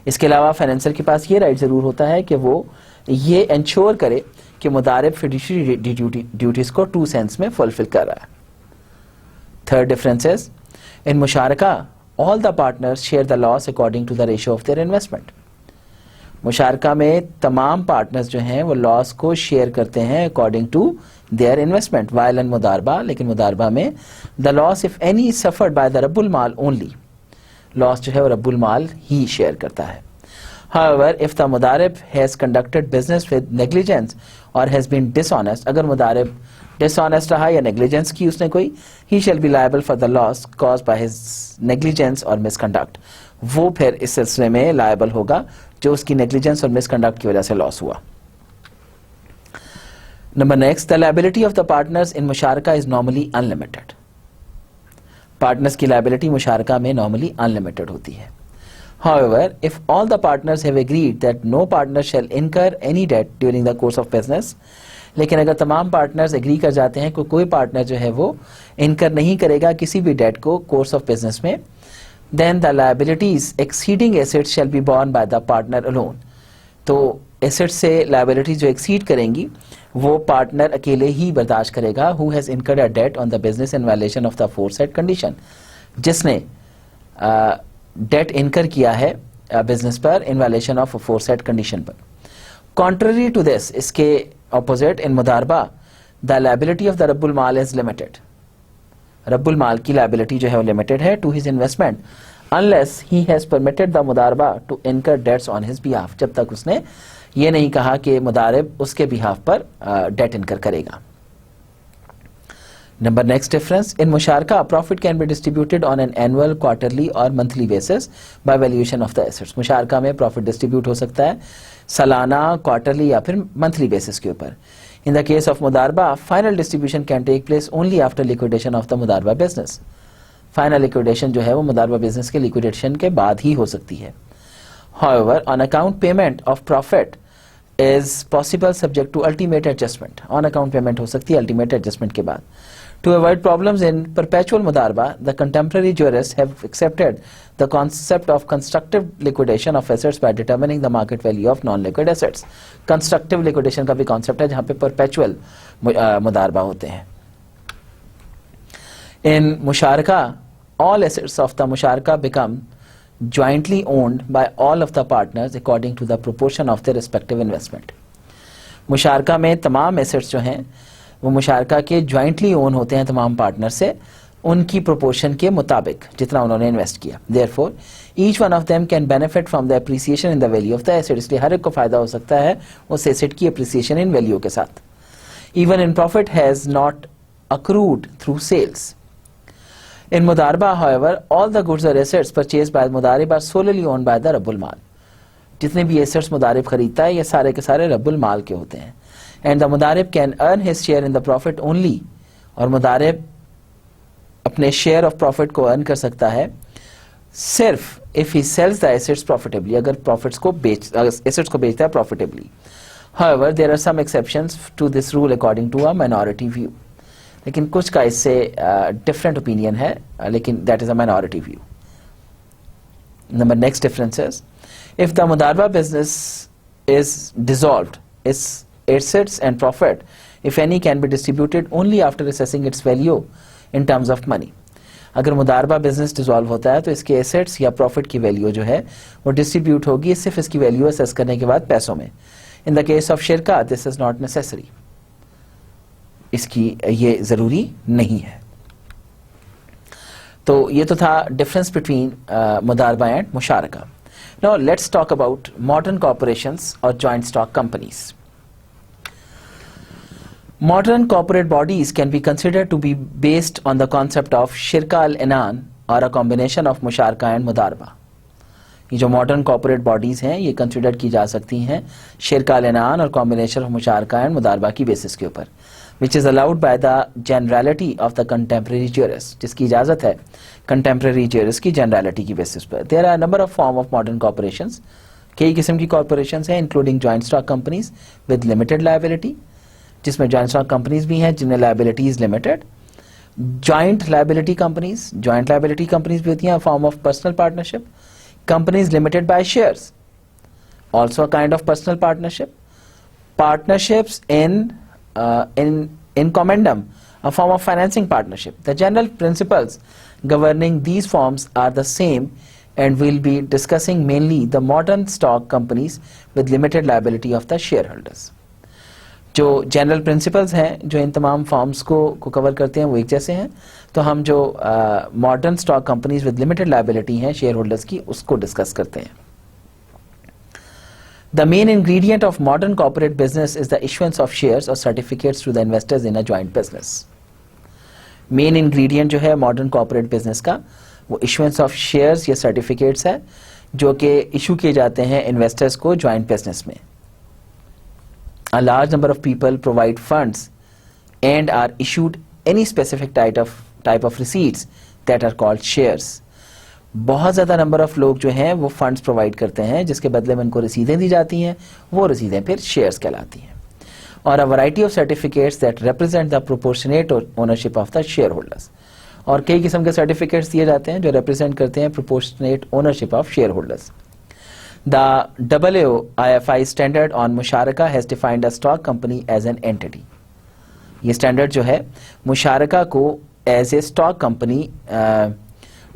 इसके अलावा फाइनेंशियर के पास ये राइट ज़रूर होता है कि वो ये इंश्योर करे कि मुदारिब फिडुशरी ड्यूटीज को टू सेंस में फुलफिल कर रहा है. थर्ड डिफरेंसेस, इन मुशारका all the partners share the loss according to the ratio of their investment. मुशारका में तमाम पार्टनर्स जो हैं वो लॉस को शेयर करते हैं according to their investment. While in मुदारबा, लेकिन मुदारबा में the loss if any suffered by the रब्बुल माल ओनली. लॉस जो है वो रब्बुल माल ही शेयर करता है. However, if the मुदारिब has conducted business with negligence or has been dishonest, अगर मुदारिब dishonest रहा या negligence की उसने कोई, he shall be liable for the loss caused by his negligence or misconduct. वो फिर इस सिलसिले में liable होगा जो उसकी negligence और misconduct की वजह से loss हुआ. Number next, the liability of the partners in musharaka is normally unlimited. Partners की liability musharaka में normally unlimited होती है. However, if all the partners have agreed that no partner shall incur any debt during the course of business, लेकिन अगर तमाम partners agree कर जाते हैं कि कोई पार्टनर जो है वो इनकर नहीं करेगा किसी भी डेट को कोर्स ऑफ बिजनेस में, then the liabilities exceeding assets shall be borne by the partner alone. तो एसेट से लायबिलिटी जो एक्सीड करेंगी वो पार्टनर अकेले ही बर्दाश्त करेगा. who has incurred a debt on the business in violation of the aforesaid condition. जिसने डेट इनकर किया है बिजनेस पर in violation of aforesaid condition पर. कॉन्ट्ररी टू दिस, इसके ऑपोजिट इन मुदारबा द लायबिलिटी ऑफ द रब्बुल माल is limited. रब्बुल माल की लायबिलिटी जो है वो लिमिटेड है to his investment unless he has permitted the मुदारबा to incur debts on his behalf. जब तक उसने ये नहीं कहा कि मुदारिब उसके बिहाफ पर डेट इनकर करेगा. Number next difference, in musharaka profit can be distributed on an annual, quarterly or monthly basis by valuation of the assets. musharaka में profit distribute हो सकता है सालाना, quarterly या फिर monthly basis के ऊपर. In the case of mudarba, final distribution can take place only after liquidation of the mudarba business. Final liquidation जो है वो mudarba business के liquidation के बाद ही हो सकती है. However, on account payment of profit is possible subject to ultimate adjustment. On account payment हो सकती है ultimate adjustment के बाद. To avoid problems in perpetual mudarba, the contemporary jurists have accepted the concept of constructive liquidation of assets by determining the market value of non-liquid assets. Constructive liquidation का भी concept है जहाँ पे perpetual मुदारबा होते हैं. In musharaka, all assets of the musharaka become jointly owned by all of the partners according to the proportion of their respective investment. मुशारका में तमाम assets जो हैं वो मुशारका के ज्वाइंटली ओन होते हैं तमाम पार्टनर से उनकी प्रोपोर्शन के मुताबिक जितना उन्होंने इन्वेस्ट किया. Therefore, each one of them can benefit from the appreciation in the value of the asset. इसलिए हर एक को फायदा हो सकता है उस एसेट की appreciation in value के साथ. Even in profit has not accrued through sales. In mudarba, however, all the goods or assets purchased by mudarib are solely owned by the rabbul mal. जितने भी assets मुदारिब खरीदता है ये सारे के सारे रब्बुल माल के होते हैं. And the मुदारिब can earn his share in the profit only. और मुदारिब अपने share of profit को earn कर सकता है सिर्फ if he sells the assets profitably. अगर profits को assets को बेचता है profitably. However, there are some exceptions to this rule according to a minority view. लेकिन कुछ का इससे different opinion है लेकिन that is a minority view. Number next difference is if the mudarba business is dissolved, its assets and profit, if any, can be distributed only after assessing its value in terms of money. अगर मुदारबा business dissolve होता है तो इसके assets या profit की value जो है वो डिस्ट्रीब्यूट होगी सिर्फ इसकी वैल्यू असेस करने के बाद पैसों में। इन द केस ऑफ शिरका दिस इज नॉट नेसेसरी, इसकी ये जरूरी नहीं है। तो ये तो था डिफरेंस बिटवीन मुदारबा एंड मुशारका। Now let's talk about modern corporations और joint stock companies. Modern corporate bodies can be considered to be based on the concept of shirka al-inan or a combination of musharaka and mudarba। ये जो modern corporate bodies हैं ये consider की जा सकती हैं शिरका अल-इनान और कॉम्बिनेशन ऑफ मुशारका एंड मुदारबा की बेसिस के ऊपर, which is allowed by the generality of the contemporary jurists, जिसकी इजाज़त है कंटेम्प्रेरी ज्यूरिस की जनरलिटी की बेसिस पर। There are number of form of modern corporations, कई किस्म की कॉर्पोरेशंस हैं including joint stock companies with limited liability, जिसमें जॉइंट स्टॉक कंपनीज भी हैं जिनमें liability is limited, joint liability companies भी होती हैं form of personal partnership, companies limited by shares, also a kind of personal partnership, partnerships in commandum, a form of financing partnership. The general principles governing these forms are the same, and we'll be discussing mainly the modern stock companies with limited liability of the shareholders. जो general principles हैं जो इन तमाम forms को cover करते हैं वो एक जैसे हैं, तो हम जो modern stock companies with limited liability हैं शेयर होल्डर्स की उसको डिस्कस करते हैं। The main ingredient of modern corporate business is the issuance of shares और certificates to the investors in a joint business. Main ingredient जो है modern corporate business का वो इशुएंस ऑफ शेयर्स या सर्टिफिकेट्स है जो कि इशू किए जाते हैं इन्वेस्टर्स को जॉइंट बिजनेस में। A large number of people provide funds and are issued any specific type of receipts that are called shares। बहुत ज़्यादा नंबर ऑफ लोग जो हैं वो फंड्स प्रोवाइड करते हैं जिसके बदले में उनको रसीदें दी जाती हैं, वो रसीदें फिर शेयर्स कहलाती हैं। और a variety of certificates that represent the proportionate ownership of the share holders, और कई किस्म के सर्टिफिकेट्स दिए जाते हैं जो रिप्रेजेंट करते हैं proportionate ownership of share holders. The AAOIFI standard on musharaka has defined a stock company as an entity। ये स्टैंडर्ड जो है मुशारका को as a stock company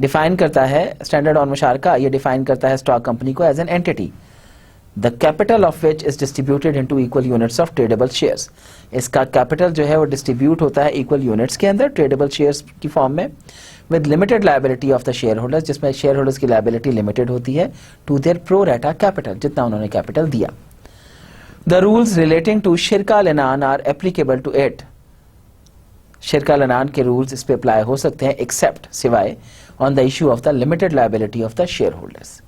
define करता है। स्टैंडर्ड ऑन मुशारका ये डिफाइन करता है स्टॉक कंपनी को as an entity, the capital of which is distributed into equal units of tradable shares. इसका कैपिटल जो है वो डिस्ट्रीब्यूट होता है इक्वल यूनिट्स के अंदर ट्रेडेबल शेयर्स की फॉर्म में, with limited liability of the shareholders, जिसमें शेयर होल्डर्स की लायबिलिटी लिमिटेड होती है to their pro rata capital, जितना उन्होंने कैपिटल दिया। द रूल्स रिलेटिंग टू शिरका अल-इनान आर एप्लीकेबल टू इट। शिरका अल-इनान के रूल्स इस पे अप्लाई हो सकते हैं एक्सेप्ट सिवाय on the issue of the limited liability of the shareholders,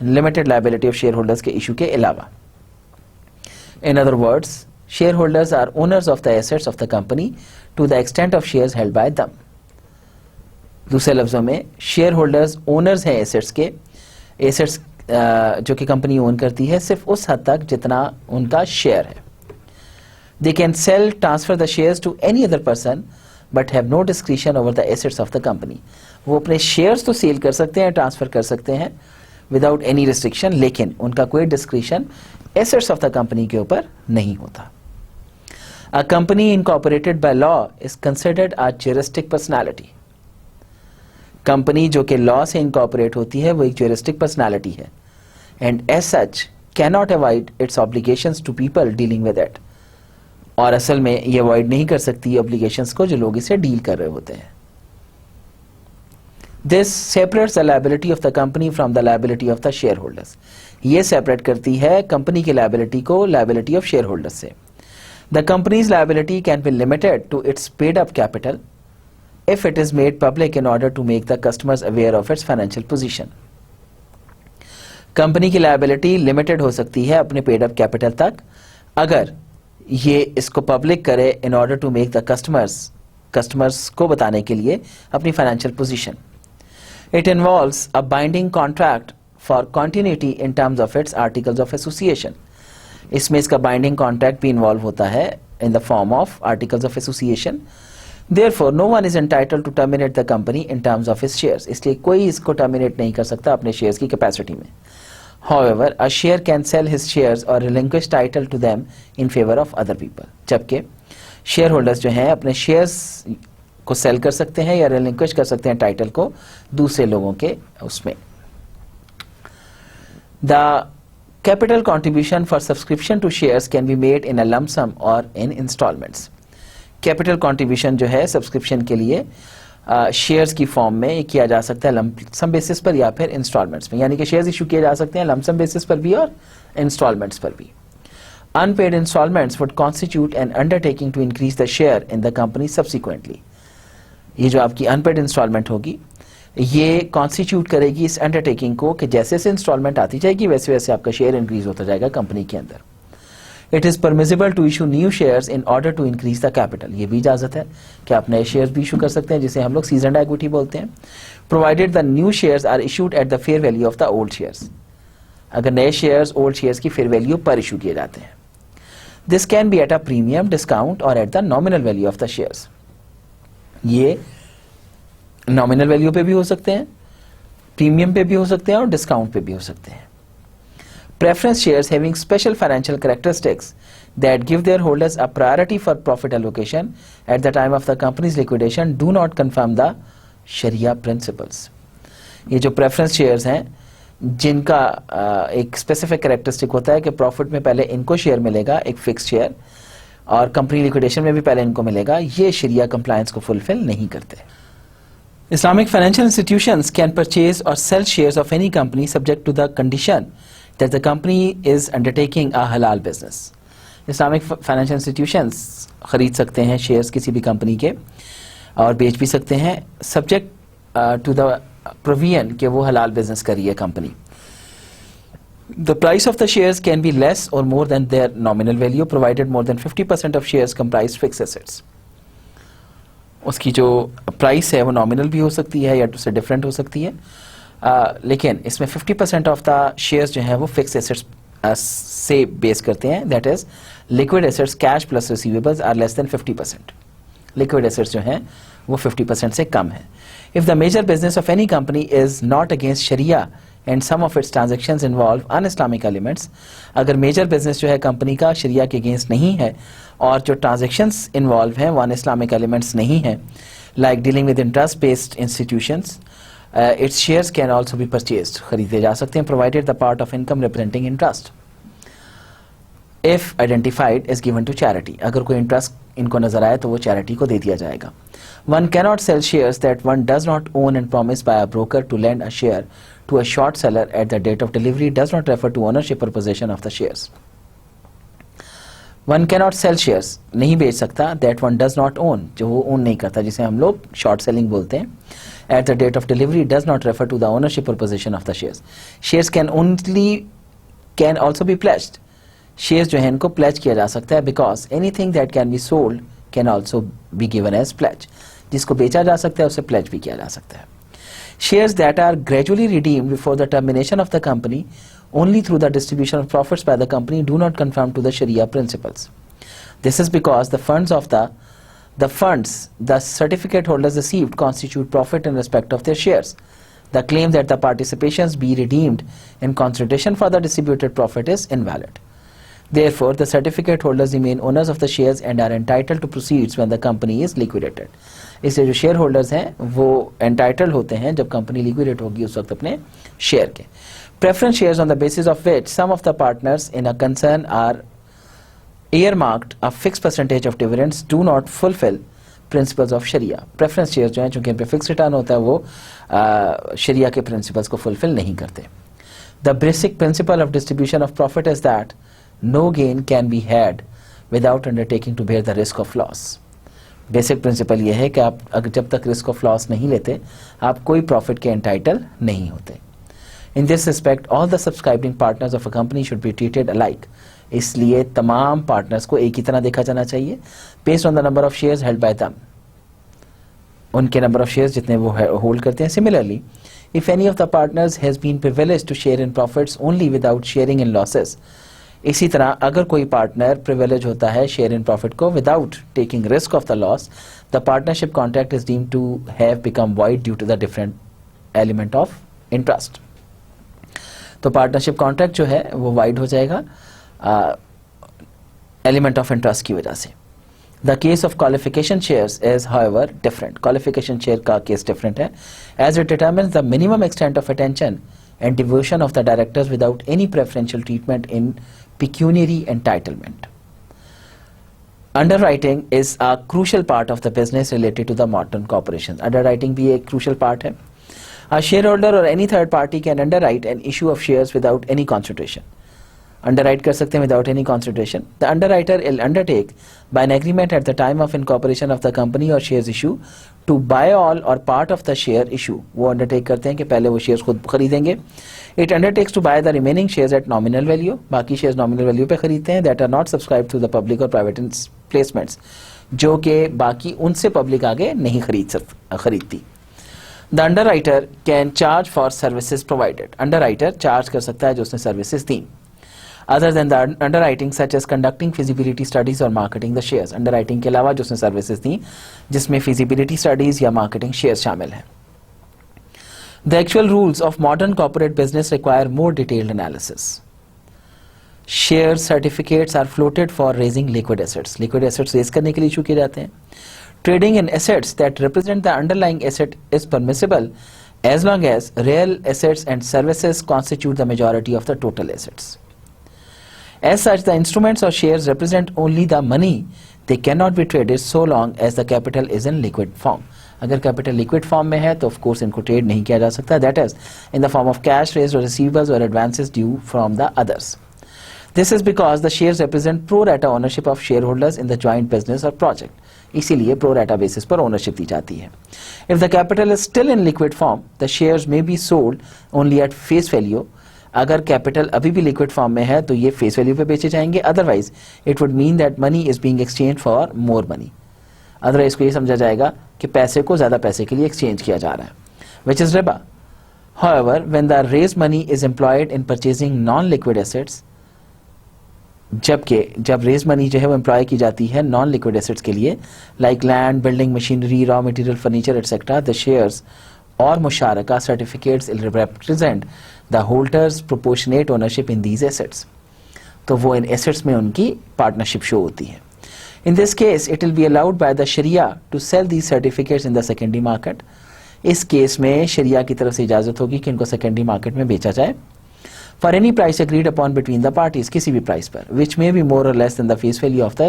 limited liability of shareholders के इशू के अलावा। In other words shareholders are owners of the assets of the company to the extent of shares held by them. दूसरे लफ्जों में shareholders owners हैं assets के, assets जो कि कंपनी ओन करती है सिर्फ उस हद तक जितना उनका शेयर है। They can sell transfer the shares to any other person but have no discretion over the assets of the company. वो अपने शेयर्स तो सेल कर सकते हैं, ट्रांसफर कर सकते हैं विदाउट एनी रिस्ट्रिक्शन, लेकिन उनका कोई discretion assets of the company के ऊपर नहीं होता। A company incorporated by law is considered a juristic personality. Company जो कि लॉ से इनकॉर्पोरेट होती है वो एक ज्यूरिस्टिक पर्सनालिटी है, and as such can not avoid its obligations to people dealing with it. और असल में ये अवॉइड नहीं कर सकती ऑब्लिगेशंस को जो लोग इसे डील कर रहे होते हैं। This separates the liability of the company from the liability of the shareholders. ये सेपरेट करती है कंपनी की लायबिलिटी को लायबिलिटी ऑफ शेयर होल्डर्स से। The company's liability can be limited to its paid up capital if it is made public in order to make the customers aware of its financial position। Company की liability limited हो सकती है अपने paid up capital तक अगर ये इसको public करे in order to make the customers को बताने के लिए अपनी financial position. It involves a binding contract for continuity in terms of its articles of association. इसमें इसका बाइंडिंग कॉन्ट्रैक्ट भी इन्वॉल्व होता है in the form of articles of association. Therefore, no one is entitled to terminate the company in terms of his shares। इसलिए कोई इसको terminate नहीं कर सकता अपने शेयर्स की कैपेसिटी में। However, a share can sell his shares or relinquish title to them in favor of other people। जबकि शेयर होल्डर्स जो हैं अपने शेयर्स को सेल कर सकते हैं या रिलिंक्विश कर सकते हैं टाइटल को दूसरे लोगों के उसमें। The capital contribution for subscription to shares can be made in a lump sum और इन इंस्टॉलमेंट्स। कैपिटल कॉन्ट्रीब्यूशन जो है सब्सक्रिप्शन के लिए शेयर्स की फॉर्म में किया जा सकता है लम्प सम बेसिस पर या फिर इंस्टॉलमेंट्स में, यानी कि शेयर्स इशू किए जा सकते हैं लम्प सम बेसिस पर भी और इंस्टॉलमेंट्स पर भी। Unpaid installments would constitute an undertaking to increase the share in the company subsequently. ये जो आपकी अनपेड इंस्टॉलमेंट होगी ये कॉन्स्टिट्यूट करेगी इस अंडरटेकिंग को कि जैसे जैसे इंस्टॉलमेंट आती जाएगी वैसे वैसे आपका शेयर इंक्रीज होता जाएगा कंपनी के अंदर। It is permissible to issue new shares in order to increase the capital. ये भी इजाजत है कि आप नए शेयर्स भी इशू कर सकते हैं जिसे हम लोग सीजनड इक्विटी बोलते हैं, provided the new shares are issued at the fair value of the old shares. अगर नए शेयर्स ओल्ड शेयर्स की फेयर वैल्यू पर इशू किए जाते हैं। This can be at a premium, discount or at the nominal value of the shares. ये nominal value पे भी हो सकते हैं, premium पे भी हो सकते हैं और discount पे भी हो सकते हैं। Preference shares having special financial characteristics that give their holders a priority for profit allocation at the time of the company's liquidation do not confirm the Sharia principles. ये जो preference shares हैं जिनका एक स्पेसिफिक कैरेक्टरिस्टिक होता है कि profit में पहले इनको शेयर मिलेगा, एक फिक्स शेयर, और कंपनी लिक्विडेशन में भी पहले इनको मिलेगा, ये शरिया कंप्लायंस को फुलफिल नहीं करते। Islamic financial institutions can purchase और sell shares of any company subject to the condition that the company is undertaking a हलाल बिजनेस। इस्लामिक फाइनेंशियल इंस्टीट्यूशंस खरीद सकते हैं शेयर्स किसी भी कंपनी के और बेच भी सकते हैं सब्जेक्ट टू द प्रोविजन कि वो हलाल बिजनेस करी है company. The price of the shares can be less or more than their nominal value provided more than 50% of shares comprise fixed assets. उसकी जो प्राइस है वो नॉमिनल भी हो सकती है या उससे डिफरेंट हो सकती है, लेकिन इसमें 50% ऑफ द शेयर्स जो हैं वो फिक्स एसेट्स से बेस करते हैं, that is liquid assets cash plus receivables are less than 50%। Liquid assets जो हैं वो 50% से कम है। If the major business of any company is not against Sharia and some of its transactions involve un-Islamic elements, अगर major business जो है company का शरिया के अगेंस्ट नहीं है और जो ट्रांजेक्शन्स इन्वॉल्व हैं वो अन-इस्लामिक एलिमेंट्स नहीं हैं, like dealing with interest based institutions, its shares can also be purchased, खरीदे जा सकते हैं, provided the part of income representing interest if identified is given to charity. अगर कोई इंटरेस्ट इनको नजर आए तो वो चैरिटी को दे दिया जाएगा। One cannot sell shares that one does not own and promise by a broker to lend a share to a short seller at the date of delivery does not refer to ownership or possession of the shares. One cannot sell shares, नहीं बेच सकता, that one does not own, जो वो own नहीं करता, जिसे हम लोग short selling बोलते हैं, at the date of delivery does not refer to the ownership or possession of the shares. Shares can also be pledged. Shares जो है इनको pledge किया जा सकता है because anything that can be sold can also be given as pledge. जिसको बेचा जा सकता है उसे pledge भी किया जा सकता है। Shares that are gradually redeemed before the termination of the company only through the distribution of profits by the company do not conform to the Sharia principles. This is because the funds the certificate holders received constitute profit in respect of their shares. The claim that the participations be redeemed in consideration for the distributed profit is invalid. Therefore, the certificate holders remain owners of the shares and are entitled to proceeds when the company is liquidated. इसलिए जो share holders हैं वो entitled होते हैं जब company liquidate होगी उस वक्त अपने शेयर के। Preference shares on the basis of which some of the partners in a concern are earmarked a fixed percentage of dividends do not fulfill principles of Sharia. Preference shares जो हैं चूंकि इन पे fix return होता है वो शरिया के principles को fulfil नहीं करते। The basic principle of distribution of profit is that no gain can be had without undertaking to bear the risk of loss. Basic principle ये है कि आप अगर जब तक रिस्क ऑफ लॉस नहीं लेते आप कोई प्रॉफिट के एंटाइटल नहीं होते। In this respect all the subscribing partners of a company should be treated alike. इसलिए तमाम पार्टनर्स को एक ही तरह देखा जाना चाहिए based on the number of shares held by them, उनके नंबर ऑफ शेयर्स जितने वो होल्ड करते हैं। Similarly if any of the partners has been privileged to share in profits only without sharing in losses, इसी तरह अगर कोई partner privilege होता है शेयर इन प्रॉफिट को without taking risk of the loss, the partnership contract is deemed to have become void due to the different element of interest. तो partnership contract जो है वो वाइड हो जाएगा एलिमेंट ऑफ इंटरेस्ट की वजह से। The case of qualification shares is, however, different. Qualification share का case different है, as it determines the minimum extent of attention and devotion of the directors without any preferential treatment in pecuniary entitlement. Underwriting is a crucial part of the business related to the modern corporations. Underwriting भी एक crucial part है. A shareholder or any third party can underwrite an issue of shares without any consideration. Underwrite कर सकते हैं without any consideration. The underwriter will undertake by an agreement at the time of incorporation of the company or shares issue to buy all or part of the share issue. वो undertake करते हैं कि पहले वो shares खुद खरीदेंगे. It undertakes to buy the remaining shares at nominal value. बाकी shares nominal value पे खरीदते हैं that are not subscribed through the public or private placements, जो कि बाकी उनसे public आगे नहीं खरीदती. The underwriter can charge for services provided. Underwriter charge कर सकता है जो उसने services the. Other than the underwriting such as conducting feasibility studies or marketing the shares. Underwriting के अलावा जो उसने services दी जिसमें feasibility studies या marketing shares शामिल हैं. The actual rules of modern corporate business require more detailed analysis. Share certificates are floated for raising liquid assets. Liquid assets raise करने के लिए issue किए जाते हैं. Trading in assets that represent the underlying asset is permissible as long as real assets and services constitute the majority of the total assets. As such, the instruments or shares represent only the money. They cannot be traded so long as the capital is in liquid form. अगर capital liquid form में है तो of course इनको trade नहीं किया जा सकता. That is, in the form of cash raised or receivables or advances due from the others. This is because the shares represent pro rata ownership of shareholders in the joint business or project. इसीलिए pro rata basis पर ownership दी जाती है. If the capital is still in liquid form, the shares may be sold only at face value. अगर capital अभी भी liquid form में है तो ये फेस वैल्यू पे बेचे जाएंगे. Otherwise it would mean that money is being exchange for more money. Otherwise को ये समझा जाएगा कि पैसे को ज्यादा पैसे के लिए एक्सचेंज किया जा रहा है, विच इज रिबा. However when the raise money is employed in purchasing non liquid assets, जब रेज मनी जो है वो एम्प्लॉय की जाती है नॉन लिक्विड एसेट्स के लिए, like land, building, machinery, raw material, furniture etcetera, the shares और मुशारका certificates represent the holders proportionate ownership in these assets. तो वो इन assets में उनकी partnership show होती है. In this case, it will be allowed by the Sharia to sell these certificates in the secondary market. इस case में शरिया की तरफ से इजाज़त होगी कि इनको secondary market में बेचा जाए. For any price agreed upon between the parties, किसी भी price पर, which may be more or less than the face value of the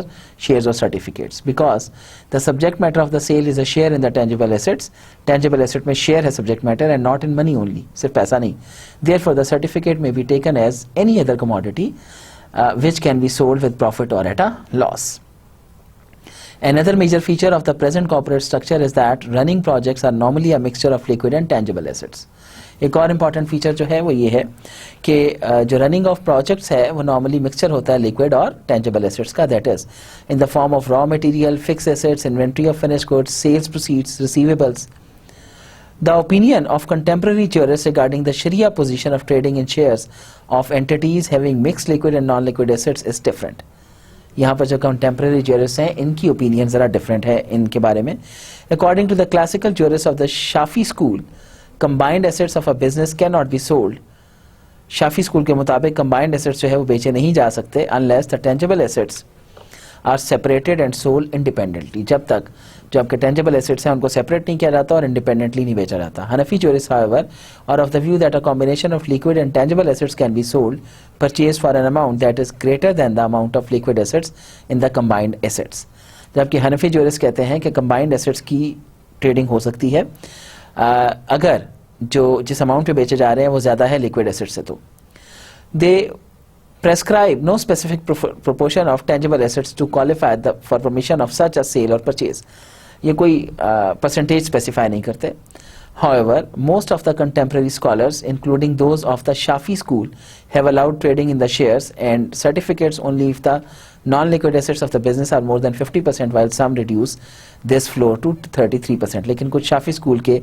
shares or certificates, because the subject matter of the sale is a share in the tangible assets. Tangible asset में share है subject matter and not in money only, सिर्फ पैसा नहीं. Therefore, the certificate may be taken as any other commodity which can be sold with profit or at a loss. Another major feature of the present corporate structure is that running projects are normally a mixture of liquid and tangible assets. एक और important feature जो है वो ये है कि जो running of projects है वो नॉर्मली मिक्सचर होता है लिक्विड और टेंजिबल एसेट्स का. That is in the form of raw material, fixed assets, inventory of finished goods, sales proceeds, receivables. The opinion of contemporary jurists regarding the Sharia position of trading in shares of entities having mixed liquid and non-liquid assets is different. यहाँ पर जो contemporary jurists हैं इनकी opinion ज़रा different है इनके बारे में. According to the classical jurists of the Shafi school, combined assets of a business cannot be sold. Shafi school के मुताबिक combined assets जो है वो बेचे नहीं जा सकते unless the tangible assets are separated and sold independently. जब तक जो आपके tangible assets हैं उनको separate नहीं किया जाता और independently नहीं बेचा जाता. Hanafi jurists, however, are of the view that a combination of liquid and tangible assets can be sold, purchased for an amount that is greater than the amount of liquid assets in the combined assets. जबकि हनफी jurists कहते हैं कि combined assets की trading हो सकती है अगर जो जिस अमाउंट पे बेचे जा रहे हैं वो ज़्यादा है लिक्विड एसेट से. तो दे prescribe no specific proportion of tangible assets to qualify for permission of such a sale or purchase. ये कोई percentage specify नहीं करते. However, most of the contemporary scholars, including those of the Shafi school, have allowed trading in the shares and certificates only if the non-liquid assets of the business are more than 50%, while some reduce this floor to 33%. लेकिन कुछ Shafi school के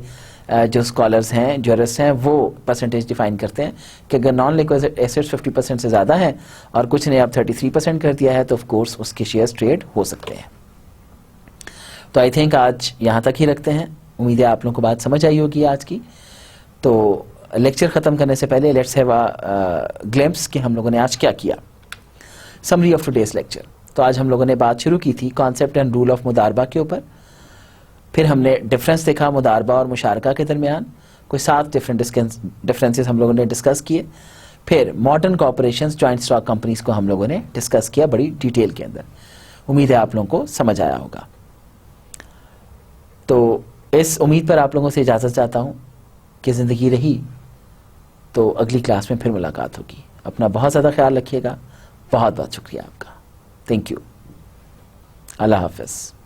जो scholars हैं, जरिस्ट हैं, वो percentage define करते हैं कि अगर नॉन लिक्विड एसेट्स 50% से ज़्यादा है और कुछ ने अब 33% कर दिया है तो ऑफ कोर्स उसके शेयर्स ट्रेड हो सकते हैं. तो आई थिंक आज यहाँ तक ही रखते हैं. उम्मीद है आप लोगों को बात समझ आई होगी आज की. तो लेक्चर ख़त्म करने से पहले लेट्स हैव अ ग्लिम्प्स कि हम लोगों ने आज क्या किया. Summary of today's lecture. तो आज हम लोगों ने बात शुरू की थी कॉन्सेप्ट एंड रूल ऑफ मुदारबा के ऊपर। फिर हमने डिफरेंस देखा मुदारबा और मुशारका के दरमियान, कोई 7 डिफरेंसेस हम लोगों ने डिस्कस किए। फिर modern corporations, joint stock companies को हम लोगों ने डिस्कस किया बड़ी डिटेल के अंदर। उम्मीद है आप लोगों को समझ आया होगा। तो इस उम्मीद पर आप लोगों से इजाज़त चाहता हूँ कि ज़िंदगी रही तो अगली क्लास में फिर मुलाकात होगी। अपना बहुत ज़्यादा ख्याल रखिएगा। बहुत बहुत शुक्रिया आपका। Thank you. अल्लाह हाफ़िज़।